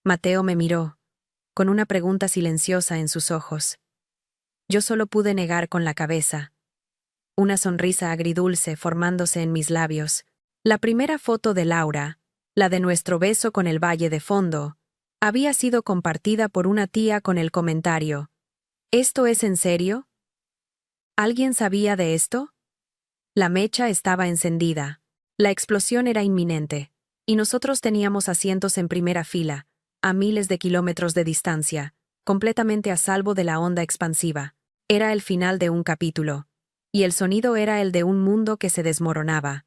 Mateo me miró, con una pregunta silenciosa en sus ojos. Yo solo pude negar con la cabeza. Una sonrisa agridulce formándose en mis labios. La primera foto de Laura, la de nuestro beso con el valle de fondo, había sido compartida por una tía con el comentario: ¿esto es en serio? ¿Alguien sabía de esto? La mecha estaba encendida. La explosión era inminente, y nosotros teníamos asientos en primera fila, a miles de kilómetros de distancia, completamente a salvo de la onda expansiva. Era el final de un capítulo, y el sonido era el de un mundo que se desmoronaba.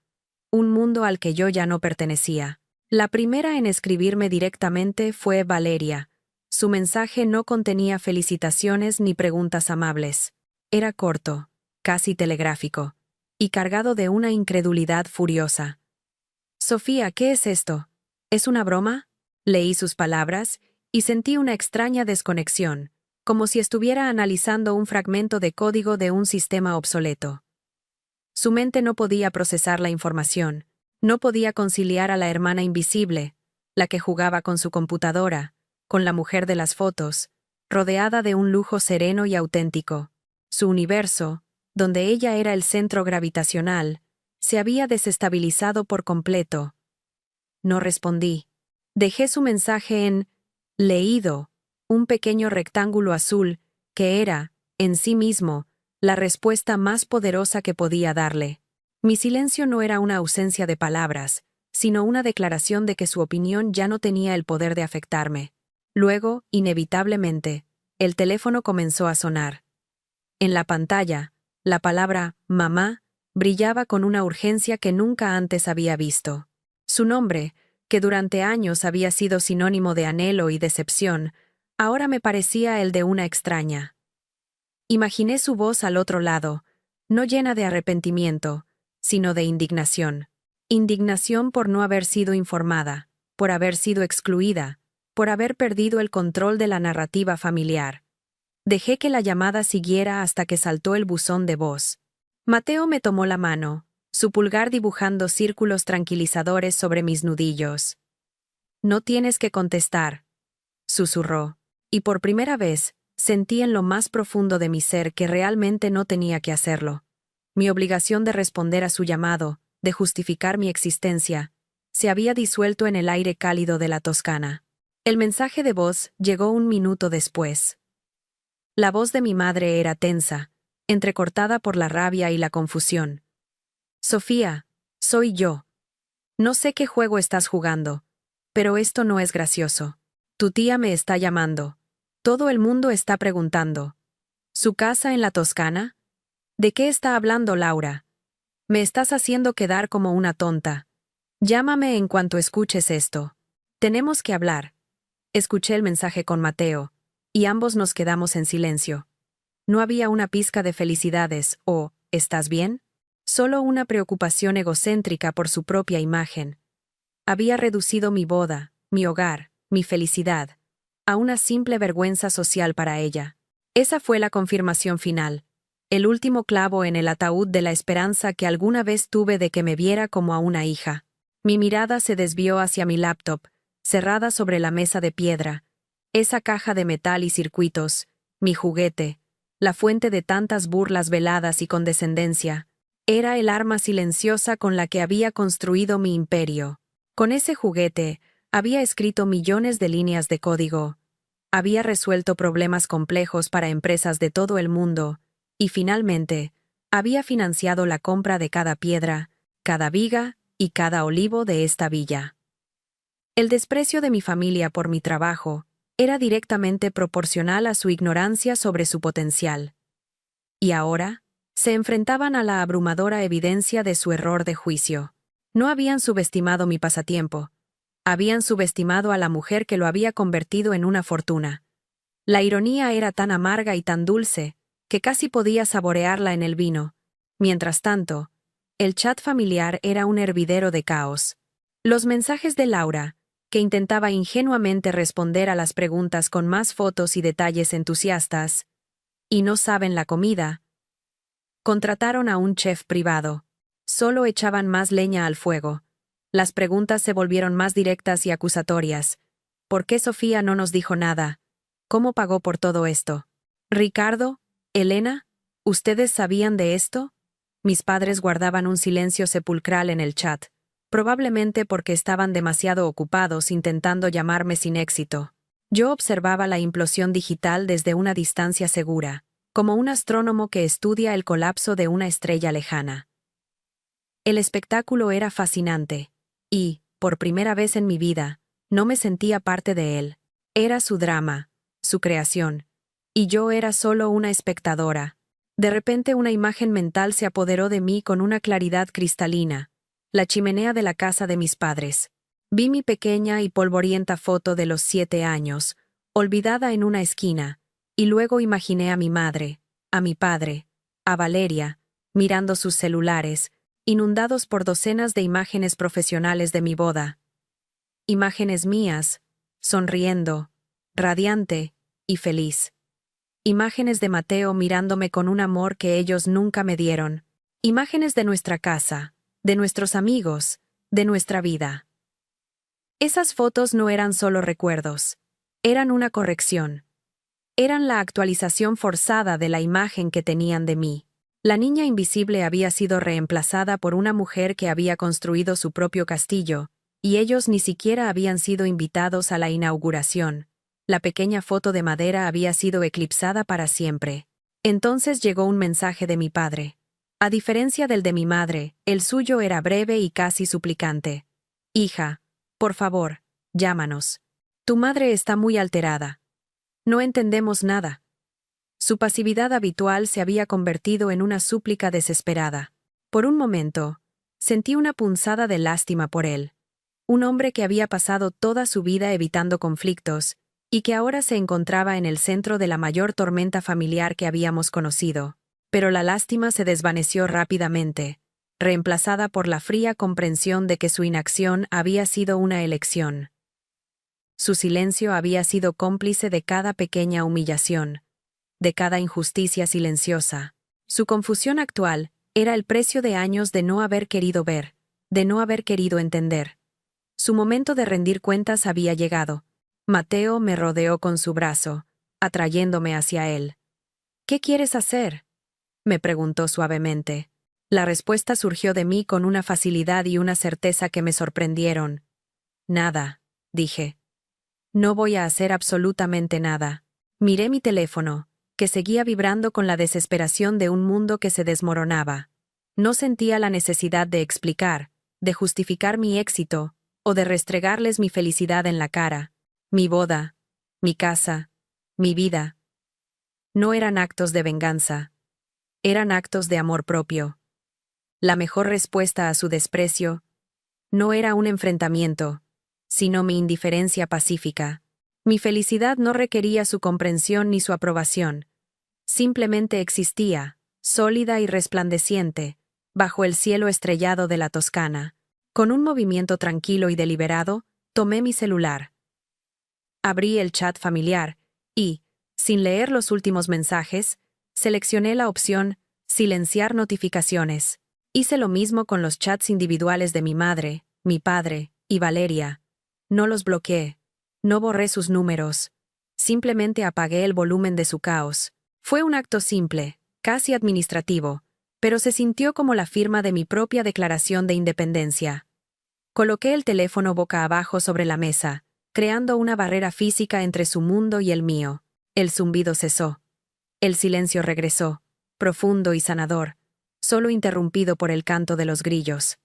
Un mundo al que yo ya no pertenecía. La primera en escribirme directamente fue Valeria. Su mensaje no contenía felicitaciones ni preguntas amables. Era corto, casi telegráfico, y cargado de una incredulidad furiosa. «Sofía, ¿qué es esto? ¿Es una broma?» Leí sus palabras, y sentí una extraña desconexión, como si estuviera analizando un fragmento de código de un sistema obsoleto. Su mente no podía procesar la información, no podía conciliar a la hermana invisible, la que jugaba con su computadora, con la mujer de las fotos, rodeada de un lujo sereno y auténtico. Su universo, donde ella era el centro gravitacional, se había desestabilizado por completo. No respondí. Dejé su mensaje en leído, un pequeño rectángulo azul, que era, en sí mismo, la respuesta más poderosa que podía darle. Mi silencio no era una ausencia de palabras, sino una declaración de que su opinión ya no tenía el poder de afectarme. Luego, inevitablemente, el teléfono comenzó a sonar. En la pantalla, la palabra «mamá» brillaba con una urgencia que nunca antes había visto. Su nombre, que durante años había sido sinónimo de anhelo y decepción, ahora me parecía el de una extraña. Imaginé su voz al otro lado, no llena de arrepentimiento, sino de indignación. Indignación por no haber sido informada, por haber sido excluida, por haber perdido el control de la narrativa familiar. Dejé que la llamada siguiera hasta que saltó el buzón de voz. Mateo me tomó la mano, su pulgar dibujando círculos tranquilizadores sobre mis nudillos. «No tienes que contestar», susurró, y por primera vez, sentí en lo más profundo de mi ser que realmente no tenía que hacerlo. Mi obligación de responder a su llamado, de justificar mi existencia, se había disuelto en el aire cálido de la Toscana. El mensaje de voz llegó un minuto después. La voz de mi madre era tensa, entrecortada por la rabia y la confusión. «Sofía, soy yo. No sé qué juego estás jugando, pero esto no es gracioso. Tu tía me está llamando. Todo el mundo está preguntando. ¿Su casa en la Toscana? ¿De qué está hablando Laura? Me estás haciendo quedar como una tonta. Llámame en cuanto escuches esto. Tenemos que hablar. Escuché el mensaje con Mateo, y ambos nos quedamos en silencio. No había una pizca de felicidades o ¿estás bien? Solo una preocupación egocéntrica por su propia imagen. Había reducido mi boda, mi hogar, mi felicidad, a una simple vergüenza social para ella. Esa fue la confirmación final, el último clavo en el ataúd de la esperanza que alguna vez tuve de que me viera como a una hija. Mi mirada se desvió hacia mi laptop, cerrada sobre la mesa de piedra, esa caja de metal y circuitos, mi juguete, la fuente de tantas burlas veladas y condescendencia. Era el arma silenciosa con la que había construido mi imperio. Con ese juguete, había escrito millones de líneas de código. Había resuelto problemas complejos para empresas de todo el mundo, y finalmente, había financiado la compra de cada piedra, cada viga y cada olivo de esta villa. El desprecio de mi familia por mi trabajo era directamente proporcional a su ignorancia sobre su potencial. Y ahora, se enfrentaban a la abrumadora evidencia de su error de juicio. No habían subestimado mi pasatiempo. Habían subestimado a la mujer que lo había convertido en una fortuna. La ironía era tan amarga y tan dulce, que casi podía saborearla en el vino. Mientras tanto, el chat familiar era un hervidero de caos. Los mensajes de Laura, que intentaba ingenuamente responder a las preguntas con más fotos y detalles entusiastas, y no saben la comida. Contrataron a un chef privado. Solo echaban más leña al fuego. Las preguntas se volvieron más directas y acusatorias. ¿Por qué Sofía no nos dijo nada? ¿Cómo pagó por todo esto? Ricardo, Elena, ¿ustedes sabían de esto? Mis padres guardaban un silencio sepulcral en el chat, probablemente porque estaban demasiado ocupados intentando llamarme sin éxito. Yo observaba la implosión digital desde una distancia segura, como un astrónomo que estudia el colapso de una estrella lejana. El espectáculo era fascinante, y, por primera vez en mi vida, no me sentía parte de él. Era su drama, su creación, y yo era solo una espectadora. De repente una imagen mental se apoderó de mí con una claridad cristalina, la chimenea de la casa de mis padres. Vi mi pequeña y polvorienta foto de los 7 años, olvidada en una esquina, y luego imaginé a mi madre, a mi padre, a Valeria, mirando sus celulares, inundados por docenas de imágenes profesionales de mi boda. Imágenes mías, sonriendo, radiante y feliz. Imágenes de Mateo mirándome con un amor que ellos nunca me dieron. Imágenes de nuestra casa, de nuestros amigos, de nuestra vida. Esas fotos no eran solo recuerdos. Eran una corrección. Eran la actualización forzada de la imagen que tenían de mí. La niña invisible había sido reemplazada por una mujer que había construido su propio castillo, y ellos ni siquiera habían sido invitados a la inauguración. La pequeña foto de madera había sido eclipsada para siempre. Entonces llegó un mensaje de mi padre. A diferencia del de mi madre, el suyo era breve y casi suplicante. Hija, por favor, llámanos. Tu madre está muy alterada. No entendemos nada. Su pasividad habitual se había convertido en una súplica desesperada. Por un momento, sentí una punzada de lástima por él. Un hombre que había pasado toda su vida evitando conflictos, y que ahora se encontraba en el centro de la mayor tormenta familiar que habíamos conocido. Pero la lástima se desvaneció rápidamente, reemplazada por la fría comprensión de que su inacción había sido una elección. Su silencio había sido cómplice de cada pequeña humillación, de cada injusticia silenciosa. Su confusión actual era el precio de años de no haber querido ver, de no haber querido entender. Su momento de rendir cuentas había llegado. Mateo me rodeó con su brazo, atrayéndome hacia él. ¿Qué quieres hacer?, me preguntó suavemente. La respuesta surgió de mí con una facilidad y una certeza que me sorprendieron. Nada, dije. No voy a hacer absolutamente nada. Miré mi teléfono, que seguía vibrando con la desesperación de un mundo que se desmoronaba. No sentía la necesidad de explicar, de justificar mi éxito, o de restregarles mi felicidad en la cara. mi boda, mi casa, mi vida. No eran actos de venganza, eran actos de amor propio. La mejor respuesta a su desprecio no era un enfrentamiento, sino mi indiferencia pacífica. Mi felicidad no requería su comprensión ni su aprobación. Simplemente existía, sólida y resplandeciente, bajo el cielo estrellado de la Toscana. Con un movimiento tranquilo y deliberado, tomé mi celular. Abrí el chat familiar y, sin leer los últimos mensajes, seleccioné la opción Silenciar notificaciones. Hice lo mismo con los chats individuales de mi madre, mi padre y Valeria. No los bloqueé. No borré sus números. Simplemente apagué el volumen de su caos. Fue un acto simple, casi administrativo, pero se sintió como la firma de mi propia declaración de independencia. Coloqué el teléfono boca abajo sobre la mesa, creando una barrera física entre su mundo y el mío. El zumbido cesó. El silencio regresó, profundo y sanador, solo interrumpido por el canto de los grillos.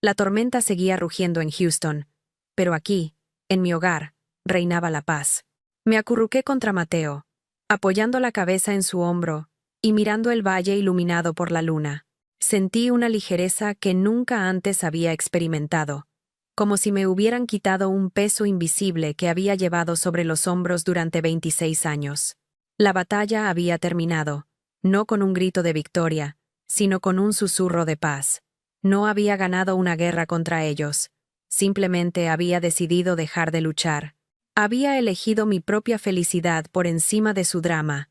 La tormenta seguía rugiendo en Houston, pero aquí, en mi hogar, reinaba la paz. Me acurruqué contra Mateo, apoyando la cabeza en su hombro y mirando el valle iluminado por la luna. Sentí una ligereza que nunca antes había experimentado, como si me hubieran quitado un peso invisible que había llevado sobre los hombros durante 26 años. La batalla había terminado, no con un grito de victoria, sino con un susurro de paz. No había ganado una guerra contra ellos, simplemente había decidido dejar de luchar. Había elegido mi propia felicidad por encima de su drama,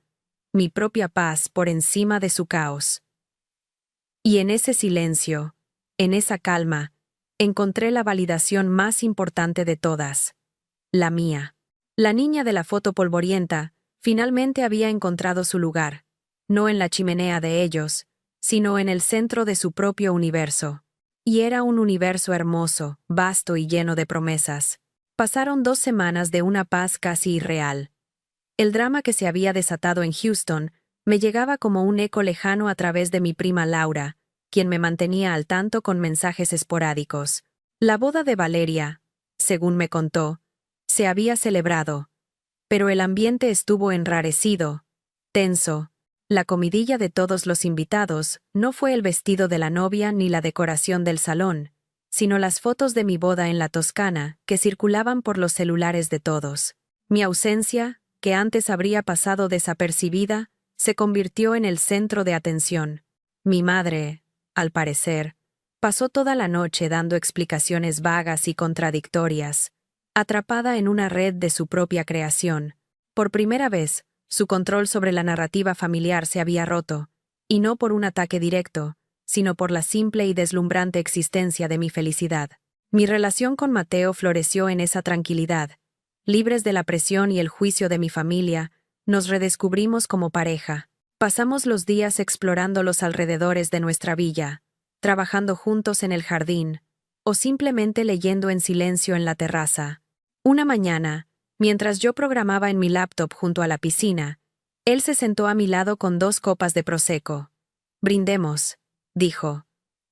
mi propia paz por encima de su caos. Y en ese silencio, en esa calma, encontré la validación más importante de todas, la mía. La niña de la foto polvorienta finalmente había encontrado su lugar, no en la chimenea de ellos, sino en el centro de su propio universo. Y era un universo hermoso, vasto y lleno de promesas. Pasaron 2 semanas de una paz casi irreal. El drama que se había desatado en Houston me llegaba como un eco lejano a través de mi prima Laura, quien me mantenía al tanto con mensajes esporádicos. La boda de Valeria, según me contó, se había celebrado, pero el ambiente estuvo enrarecido, tenso. La comidilla de todos los invitados no fue el vestido de la novia ni la decoración del salón, sino las fotos de mi boda en la Toscana que circulaban por los celulares de todos. Mi ausencia, que antes habría pasado desapercibida, se convirtió en el centro de atención. Mi madre, al parecer, pasó toda la noche dando explicaciones vagas y contradictorias, atrapada en una red de su propia creación. Por primera vez, su control sobre la narrativa familiar se había roto, y no por un ataque directo, sino por la simple y deslumbrante existencia de mi felicidad. Mi relación con Mateo floreció en esa tranquilidad. Libres de la presión y el juicio de mi familia, nos redescubrimos como pareja. Pasamos los días explorando los alrededores de nuestra villa, trabajando juntos en el jardín, o simplemente leyendo en silencio en la terraza. Una mañana, mientras yo programaba en mi laptop junto a la piscina, él se sentó a mi lado con 2 copas de prosecco. «Brindemos», dijo.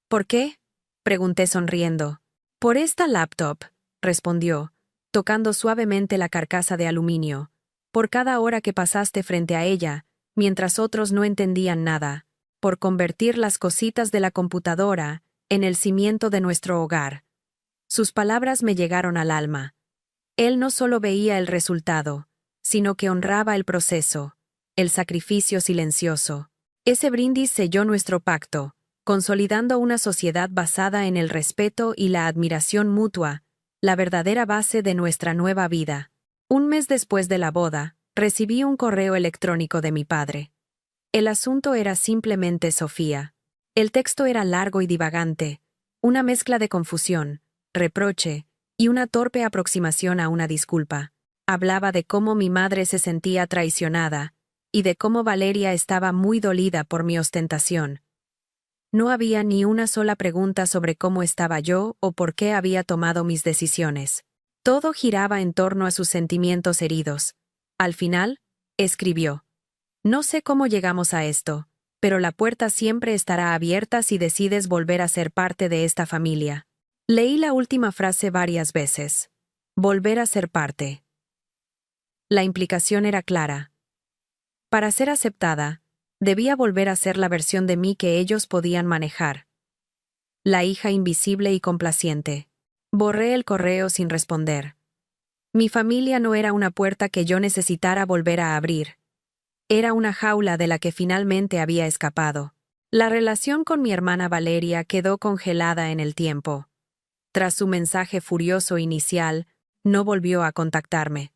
«¿Por qué?», pregunté sonriendo. «Por esta laptop», respondió, tocando suavemente la carcasa de aluminio. «Por cada hora que pasaste frente a ella, mientras otros no entendían nada. Por convertir las cositas de la computadora en el cimiento de nuestro hogar». Sus palabras me llegaron al alma. Él no solo veía el resultado, sino que honraba el proceso, el sacrificio silencioso. Ese brindis selló nuestro pacto, consolidando una sociedad basada en el respeto y la admiración mutua, la verdadera base de nuestra nueva vida. Un mes después de la boda, recibí un correo electrónico de mi padre. El asunto era simplemente Sofía. El texto era largo y divagante, una mezcla de confusión, reproche y una torpe aproximación a una disculpa. Hablaba de cómo mi madre se sentía traicionada y de cómo Valeria estaba muy dolida por mi ostentación. No había ni una sola pregunta sobre cómo estaba yo o por qué había tomado mis decisiones. Todo giraba en torno a sus sentimientos heridos. Al final, escribió: «No sé cómo llegamos a esto, pero la puerta siempre estará abierta si decides volver a ser parte de esta familia». Leí la última frase varias veces. Volver a ser parte. La implicación era clara. Para ser aceptada, debía volver a ser la versión de mí que ellos podían manejar. La hija invisible y complaciente. Borré el correo sin responder. Mi familia no era una puerta que yo necesitara volver a abrir. Era una jaula de la que finalmente había escapado. La relación con mi hermana Valeria quedó congelada en el tiempo. Tras su mensaje furioso inicial, no volvió a contactarme.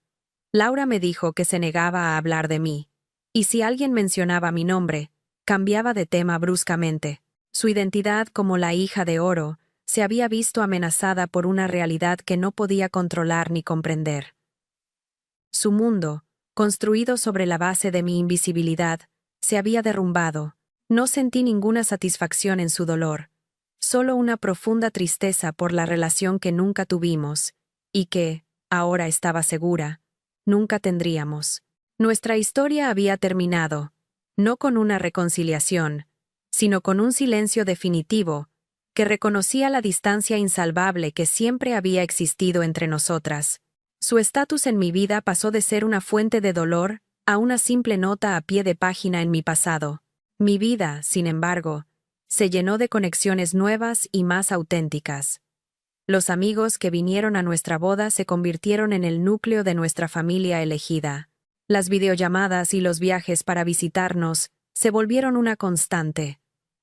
Laura me dijo que se negaba a hablar de mí. Y si alguien mencionaba mi nombre, cambiaba de tema bruscamente. Su identidad como la hija de oro se había visto amenazada por una realidad que no podía controlar ni comprender. Su mundo, construido sobre la base de mi invisibilidad, se había derrumbado. No sentí ninguna satisfacción en su dolor, solo una profunda tristeza por la relación que nunca tuvimos, y que, ahora estaba segura, nunca tendríamos. Nuestra historia había terminado, no con una reconciliación, sino con un silencio definitivo, que reconocía la distancia insalvable que siempre había existido entre nosotras. Su estatus en mi vida pasó de ser una fuente de dolor a una simple nota a pie de página en mi pasado. Mi vida, sin embargo, se llenó de conexiones nuevas y más auténticas. Los amigos que vinieron a nuestra boda se convirtieron en el núcleo de nuestra familia elegida. Las videollamadas y los viajes para visitarnos se volvieron una constante.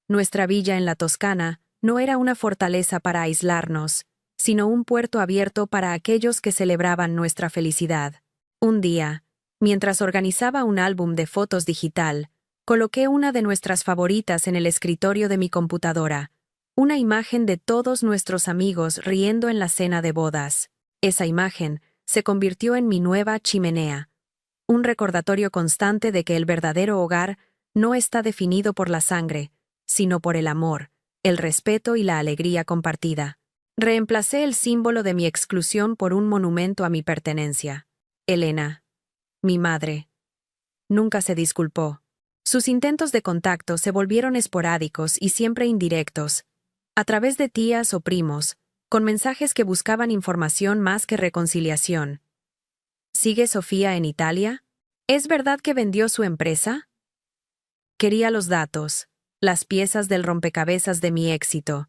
Nuestra villa en la Toscana no era una fortaleza para aislarnos, sino un puerto abierto para aquellos que celebraban nuestra felicidad. Un día, mientras organizaba un álbum de fotos digital, coloqué una de nuestras favoritas en el escritorio de mi computadora, una imagen de todos nuestros amigos riendo en la cena de bodas. Esa imagen se convirtió en mi nueva chimenea, un recordatorio constante de que el verdadero hogar no está definido por la sangre, sino por el amor, el respeto y la alegría compartida. Reemplacé el símbolo de mi exclusión por un monumento a mi pertenencia. Elena, mi madre, nunca se disculpó. Sus intentos de contacto se volvieron esporádicos y siempre indirectos, a través de tías o primos, con mensajes que buscaban información más que reconciliación. ¿Sigue Sofía en Italia? ¿Es verdad que vendió su empresa? Quería los datos, las piezas del rompecabezas de mi éxito,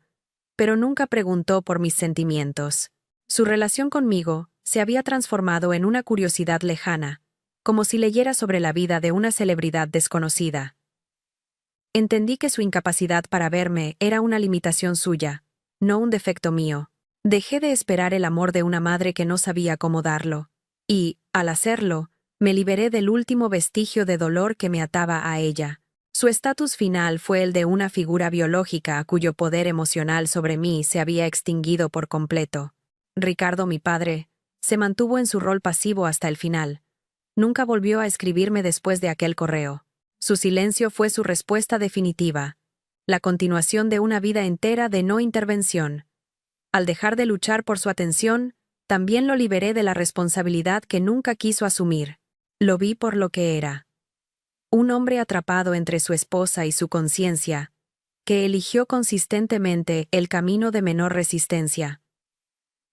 pero nunca preguntó por mis sentimientos. Su relación conmigo se había transformado en una curiosidad lejana, como si leyera sobre la vida de una celebridad desconocida. Entendí que su incapacidad para verme era una limitación suya, no un defecto mío. Dejé de esperar el amor de una madre que no sabía cómo darlo, y, al hacerlo, me liberé del último vestigio de dolor que me ataba a ella. Su estatus final fue el de una figura biológica cuyo poder emocional sobre mí se había extinguido por completo. Ricardo, mi padre, se mantuvo en su rol pasivo hasta el final. Nunca volvió a escribirme después de aquel correo. Su silencio fue su respuesta definitiva, la continuación de una vida entera de no intervención. Al dejar de luchar por su atención, también lo liberé de la responsabilidad que nunca quiso asumir. Lo vi por lo que era. Un hombre atrapado entre su esposa y su conciencia, que eligió consistentemente el camino de menor resistencia.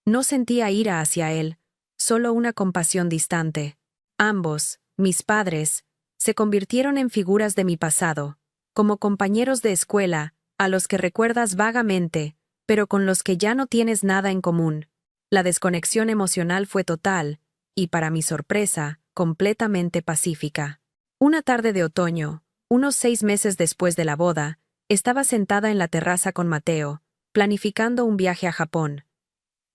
No sentía ira hacia él, solo una compasión distante. Ambos, mis padres, se convirtieron en figuras de mi pasado, como compañeros de escuela, a los que recuerdas vagamente, pero con los que ya no tienes nada en común. La desconexión emocional fue total, y para mi sorpresa, completamente pacífica. Una tarde de otoño, unos 6 meses después de la boda, estaba sentada en la terraza con Mateo, planificando un viaje a Japón.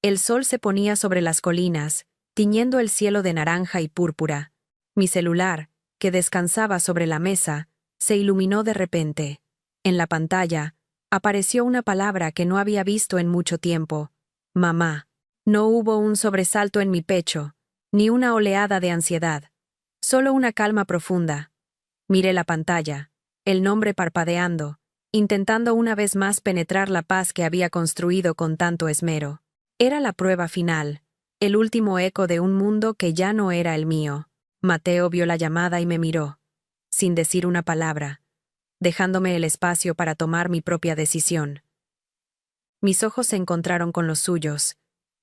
El sol se ponía sobre las colinas, tiñendo el cielo de naranja y púrpura. Mi celular, que descansaba sobre la mesa, se iluminó de repente. En la pantalla, apareció una palabra que no había visto en mucho tiempo: mamá. No hubo un sobresalto en mi pecho, ni una oleada de ansiedad, solo una calma profunda. Miré la pantalla, el nombre parpadeando, intentando una vez más penetrar la paz que había construido con tanto esmero. Era la prueba final, el último eco de un mundo que ya no era el mío. Mateo vio la llamada y me miró, sin decir una palabra, dejándome el espacio para tomar mi propia decisión. Mis ojos se encontraron con los suyos,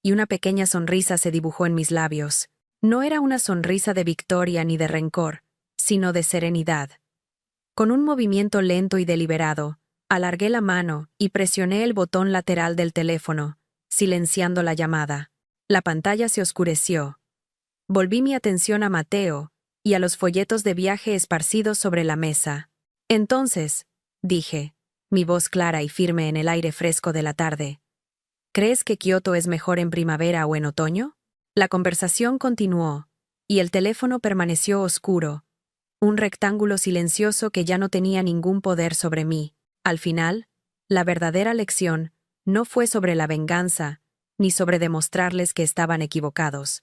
y una pequeña sonrisa se dibujó en mis labios. No era una sonrisa de victoria ni de rencor, sino de serenidad. Con un movimiento lento y deliberado, alargué la mano y presioné el botón lateral del teléfono, silenciando la llamada. La pantalla se oscureció. Volví mi atención a Mateo y a los folletos de viaje esparcidos sobre la mesa. Entonces, dije, mi voz clara y firme en el aire fresco de la tarde, ¿crees que Kioto es mejor en primavera o en otoño? La conversación continuó, y el teléfono permaneció oscuro, un rectángulo silencioso que ya no tenía ningún poder sobre mí. Al final, la verdadera lección no fue sobre la venganza, ni sobre demostrarles que estaban equivocados.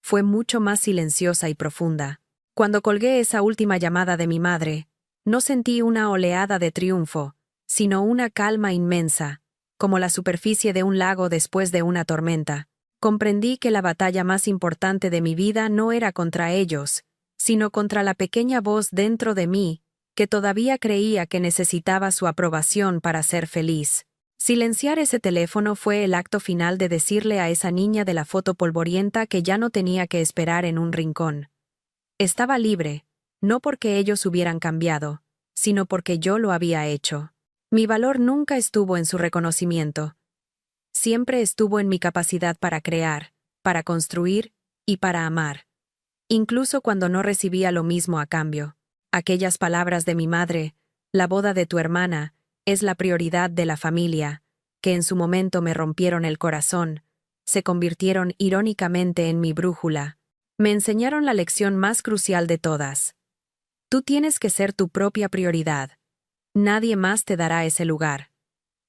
Fue mucho más silenciosa y profunda. Cuando colgué esa última llamada de mi madre, no sentí una oleada de triunfo, sino una calma inmensa, como la superficie de un lago después de una tormenta. Comprendí que la batalla más importante de mi vida no era contra ellos, sino contra la pequeña voz dentro de mí, que todavía creía que necesitaba su aprobación para ser feliz. Silenciar ese teléfono fue el acto final de decirle a esa niña de la foto polvorienta que ya no tenía que esperar en un rincón. Estaba libre, no porque ellos hubieran cambiado, sino porque yo lo había hecho. Mi valor nunca estuvo en su reconocimiento. Siempre estuvo en mi capacidad para crear, para construir y para amar. Incluso cuando no recibía lo mismo a cambio. Aquellas palabras de mi madre, la boda de tu hermana, es la prioridad de la familia, que en su momento me rompieron el corazón, se convirtieron irónicamente en mi brújula. Me enseñaron la lección más crucial de todas. Tú tienes que ser tu propia prioridad. Nadie más te dará ese lugar.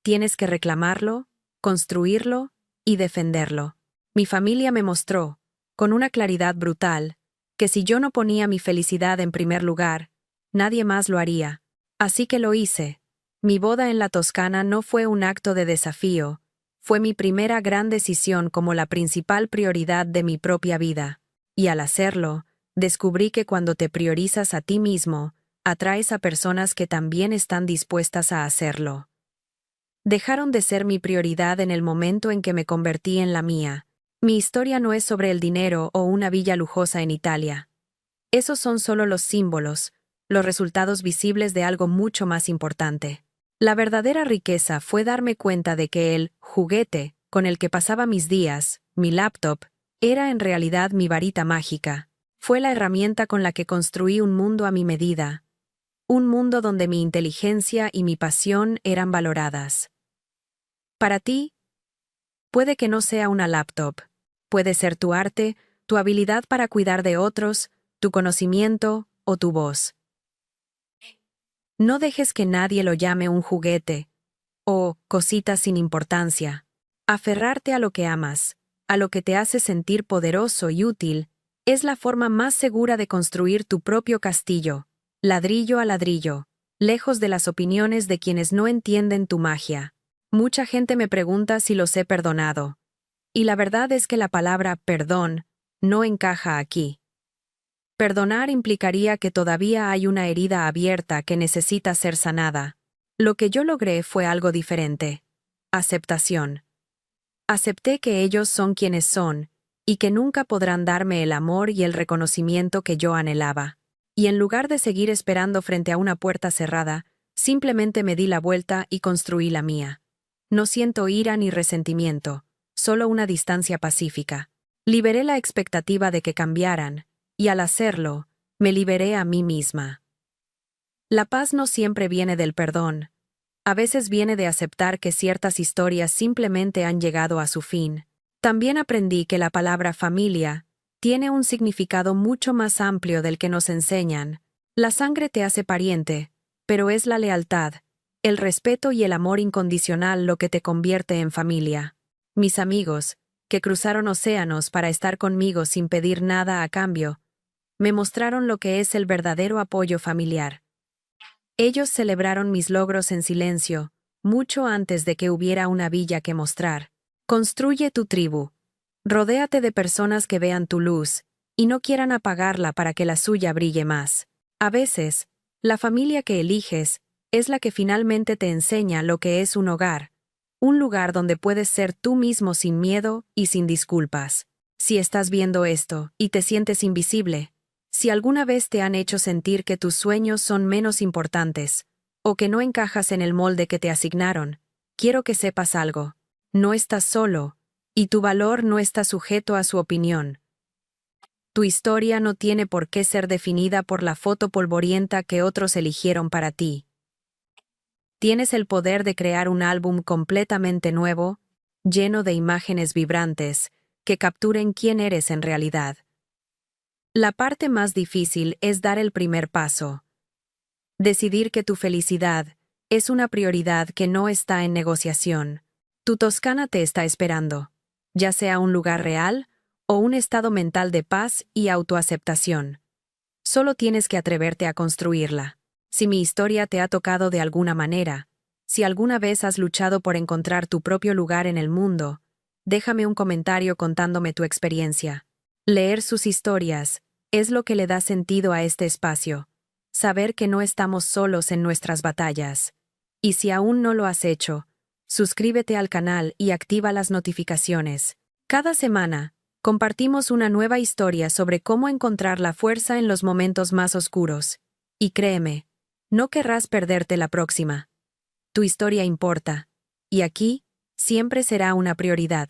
Tienes que reclamarlo, construirlo y defenderlo. Mi familia me mostró, con una claridad brutal, que si yo no ponía mi felicidad en primer lugar, nadie más lo haría. Así que lo hice. Mi boda en la Toscana no fue un acto de desafío, fue mi primera gran decisión como la principal prioridad de mi propia vida. Y al hacerlo, descubrí que cuando te priorizas a ti mismo, atraes a personas que también están dispuestas a hacerlo. Dejaron de ser mi prioridad en el momento en que me convertí en la mía. Mi historia no es sobre el dinero o una villa lujosa en Italia. Esos son solo los símbolos, los resultados visibles de algo mucho más importante. La verdadera riqueza fue darme cuenta de que el juguete con el que pasaba mis días, mi laptop, era en realidad mi varita mágica. Fue la herramienta con la que construí un mundo a mi medida. Un mundo donde mi inteligencia y mi pasión eran valoradas. Para ti, puede que no sea una laptop. Puede ser tu arte, tu habilidad para cuidar de otros, tu conocimiento o tu voz. No dejes que nadie lo llame un juguete o cosita sin importancia. Aferrarte a lo que amas, a lo que te hace sentir poderoso y útil, es la forma más segura de construir tu propio castillo, ladrillo a ladrillo, lejos de las opiniones de quienes no entienden tu magia. Mucha gente me pregunta si los he perdonado. Y la verdad es que la palabra perdón no encaja aquí. Perdonar implicaría que todavía hay una herida abierta que necesita ser sanada. Lo que yo logré fue algo diferente. Aceptación. Acepté que ellos son quienes son, y que nunca podrán darme el amor y el reconocimiento que yo anhelaba. Y en lugar de seguir esperando frente a una puerta cerrada, simplemente me di la vuelta y construí la mía. No siento ira ni resentimiento, solo una distancia pacífica. Liberé la expectativa de que cambiaran, y al hacerlo, me liberé a mí misma. La paz no siempre viene del perdón. A veces viene de aceptar que ciertas historias simplemente han llegado a su fin. También aprendí que la palabra familia tiene un significado mucho más amplio del que nos enseñan. La sangre te hace pariente, pero es la lealtad, el respeto y el amor incondicional lo que te convierte en familia. Mis amigos, que cruzaron océanos para estar conmigo sin pedir nada a cambio, me mostraron lo que es el verdadero apoyo familiar. Ellos celebraron mis logros en silencio, mucho antes de que hubiera una villa que mostrar. Construye tu tribu. Rodéate de personas que vean tu luz y no quieran apagarla para que la suya brille más. A veces, la familia que eliges es la que finalmente te enseña lo que es un hogar, Un lugar donde puedes ser tú mismo sin miedo y sin disculpas. Si estás viendo esto y te sientes invisible, si alguna vez te han hecho sentir que tus sueños son menos importantes, o que no encajas en el molde que te asignaron, quiero que sepas algo. No estás solo, y tu valor no está sujeto a su opinión. Tu historia no tiene por qué ser definida por la foto polvorienta que otros eligieron para ti. Tienes el poder de crear un álbum completamente nuevo, lleno de imágenes vibrantes, que capturen quién eres en realidad. La parte más difícil es dar el primer paso. Decidir que tu felicidad es una prioridad que no está en negociación. Tu Toscana te está esperando, ya sea un lugar real o un estado mental de paz y autoaceptación. Solo tienes que atreverte a construirla. Si mi historia te ha tocado de alguna manera, si alguna vez has luchado por encontrar tu propio lugar en el mundo, déjame un comentario contándome tu experiencia. Leer sus historias es lo que le da sentido a este espacio. Saber que no estamos solos en nuestras batallas. Y si aún no lo has hecho, suscríbete al canal y activa las notificaciones. Cada semana, compartimos una nueva historia sobre cómo encontrar la fuerza en los momentos más oscuros. Y créeme, no querrás perderte la próxima. Tu historia importa. Y aquí, siempre será una prioridad.